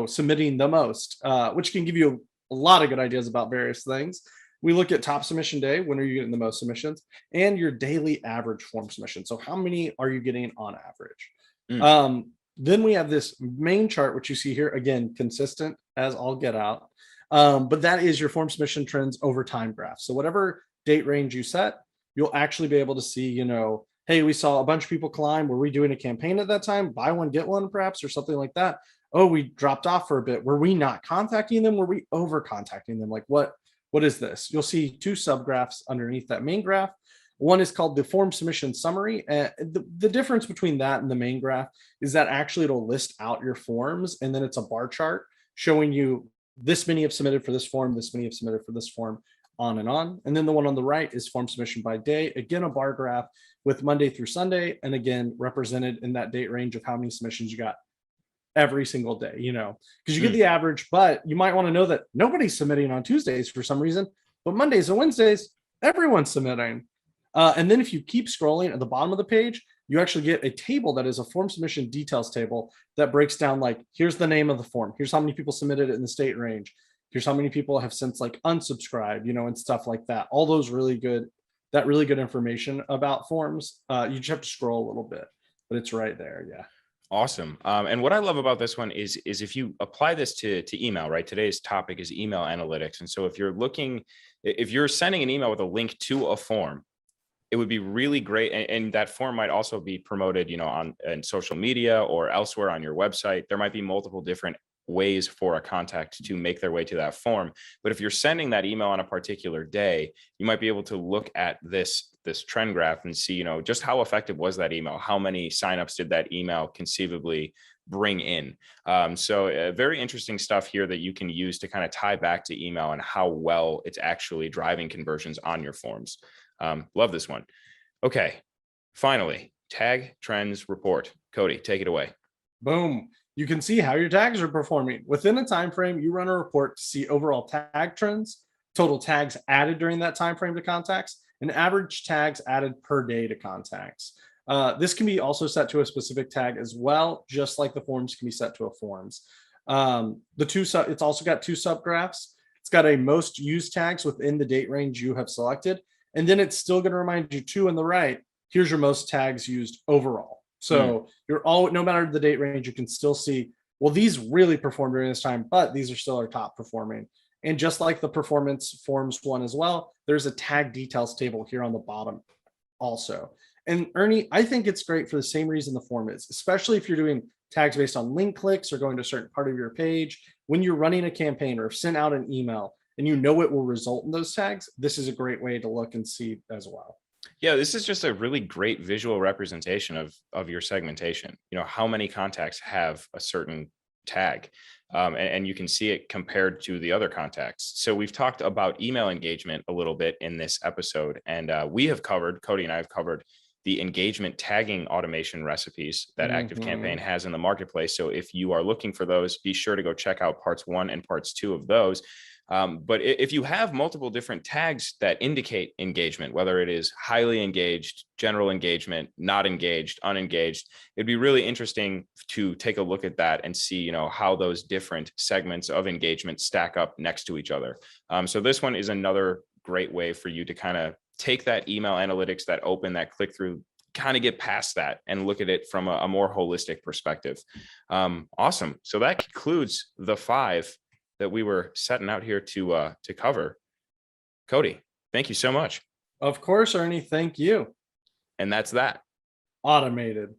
I: submitting the most, which can give you a lot of good ideas about various things. We look at top submission day, when are you getting the most submissions, and your daily average form submission. So how many are you getting on average? Then we have this main chart, which you see here, again, consistent as all get out. But that is your form submission trends over time graph. So whatever date range you set, you'll actually be able to see, hey, we saw a bunch of people climb. Were we doing a campaign at that time? Buy one, get one, perhaps, or something like that. Oh, we dropped off for a bit. Were we not contacting them? Were we over contacting them? Like what is this? You'll see two subgraphs underneath that main graph. One is called the form submission summary. The difference between that and the main graph is that actually it'll list out your forms, and then it's a bar chart showing you this many have submitted for this form, this many have submitted for this form, on and on. And then the one on the right is form submission by day. Again, a bar graph with Monday through Sunday, and again, represented in that date range of how many submissions you got every single day, because you get the average, but you might want to know that nobody's submitting on Tuesdays for some reason, but Mondays and Wednesdays, everyone's submitting. And then if you keep scrolling at the bottom of the page, you actually get a table that is a form submission details table that breaks down, like, here's the name of the form. Here's how many people submitted it in the state range. Here's how many people have since unsubscribed, and stuff like that. All those really good information about forms. You just have to scroll a little bit, but it's right there. Yeah.
E: Awesome. And what I love about this one is if you apply this to email, right? Today's topic is email analytics. And so if you're sending an email with a link to a form, it would be really great. And that form might also be promoted, on social media or elsewhere on your website. There might be multiple different ways for a contact to make their way to that form. But if you're sending that email on a particular day, you might be able to look at this trend graph and see, just how effective was that email? How many signups did that email conceivably bring in? So very interesting stuff here that you can use to kind of tie back to email and how well it's actually driving conversions on your forms. Love this one. Okay, finally, tag trends report. Cody, take it away.
I: Boom. You can see how your tags are performing. Within a time frame, you run a report to see overall tag trends, total tags added during that time frame to contacts, and average tags added per day to contacts. This can be also set to a specific tag as well, just like the forms can be set to a forms. It's also got two subgraphs. It's got a most used tags within the date range you have selected, and then it's still going to remind you too on the right, here's your most tags used overall. So no matter the date range, you can still see, well, these really performed during this time, but these are still our top performing. And just like the performance forms one as well, there's a tag details table here on the bottom also. And Ernie, I think it's great for the same reason the form is, especially if you're doing tags based on link clicks or going to a certain part of your page. When you're running a campaign or sent out an email and it will result in those tags, this is a great way to look and see as well.
E: Yeah, this is just a really great visual representation of your segmentation. How many contacts have a certain tag, and you can see it compared to the other contacts. So we've talked about email engagement a little bit in this episode, and Cody and I have covered the engagement tagging automation recipes that ActiveCampaign has in the marketplace. So if you are looking for those, be sure to go check out parts 1 and parts 2 of those. But if you have multiple different tags that indicate engagement, whether it is highly engaged, general engagement, not engaged, unengaged, it'd be really interesting to take a look at that and see, how those different segments of engagement stack up next to each other. So this one is another great way for you to kind of take that email analytics, that open, that click through, kind of get past that and look at it from a more holistic perspective. Awesome. So that concludes the 5 that we were setting out here to cover. Cody, thank you so much.
I: Of course, Ernie, thank you.
E: And that's that.
I: Automated.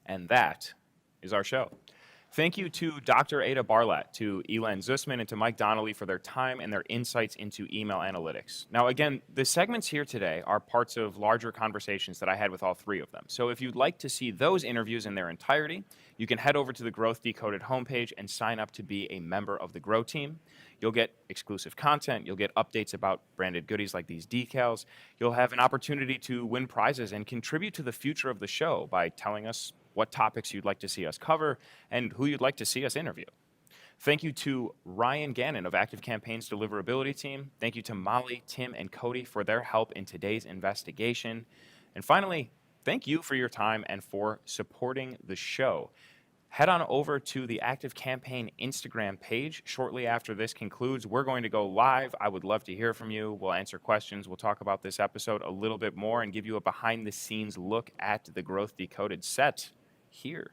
A: And that is our show. Thank you to Dr. Ada Barlatt, to Elan Zusman, and to Mike Donnelly for their time and their insights into email analytics. Now, again, the segments here today are parts of larger conversations that I had with all 3 of them. So if you'd like to see those interviews in their entirety, you can head over to the Growth Decoded homepage and sign up to be a member of the Grow team. You'll get exclusive content. You'll get updates about branded goodies like these decals. You'll have an opportunity to win prizes and contribute to the future of the show by telling us what topics you'd like to see us cover and who you'd like to see us interview. Thank you to Ryan Gannon of ActiveCampaign's deliverability team. Thank you to Molly, Tim, and Cody for their help in today's investigation. And finally, thank you for your time and for supporting the show. Head on over to the ActiveCampaign Instagram page. Shortly after this concludes, we're going to go live. I would love to hear from you. We'll answer questions. We'll talk about this episode a little bit more and give you a behind-the-scenes look at the Growth Decoded set here.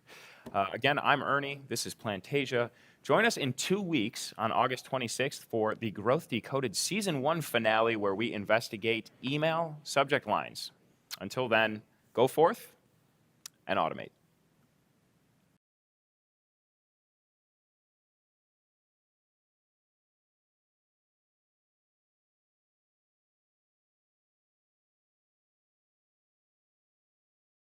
A: Again, I'm Ernie. This is Plantasia. Join us in 2 weeks on August 26th for the Growth Decoded Season 1 finale, where we investigate email subject lines. Until then, go forth and automate.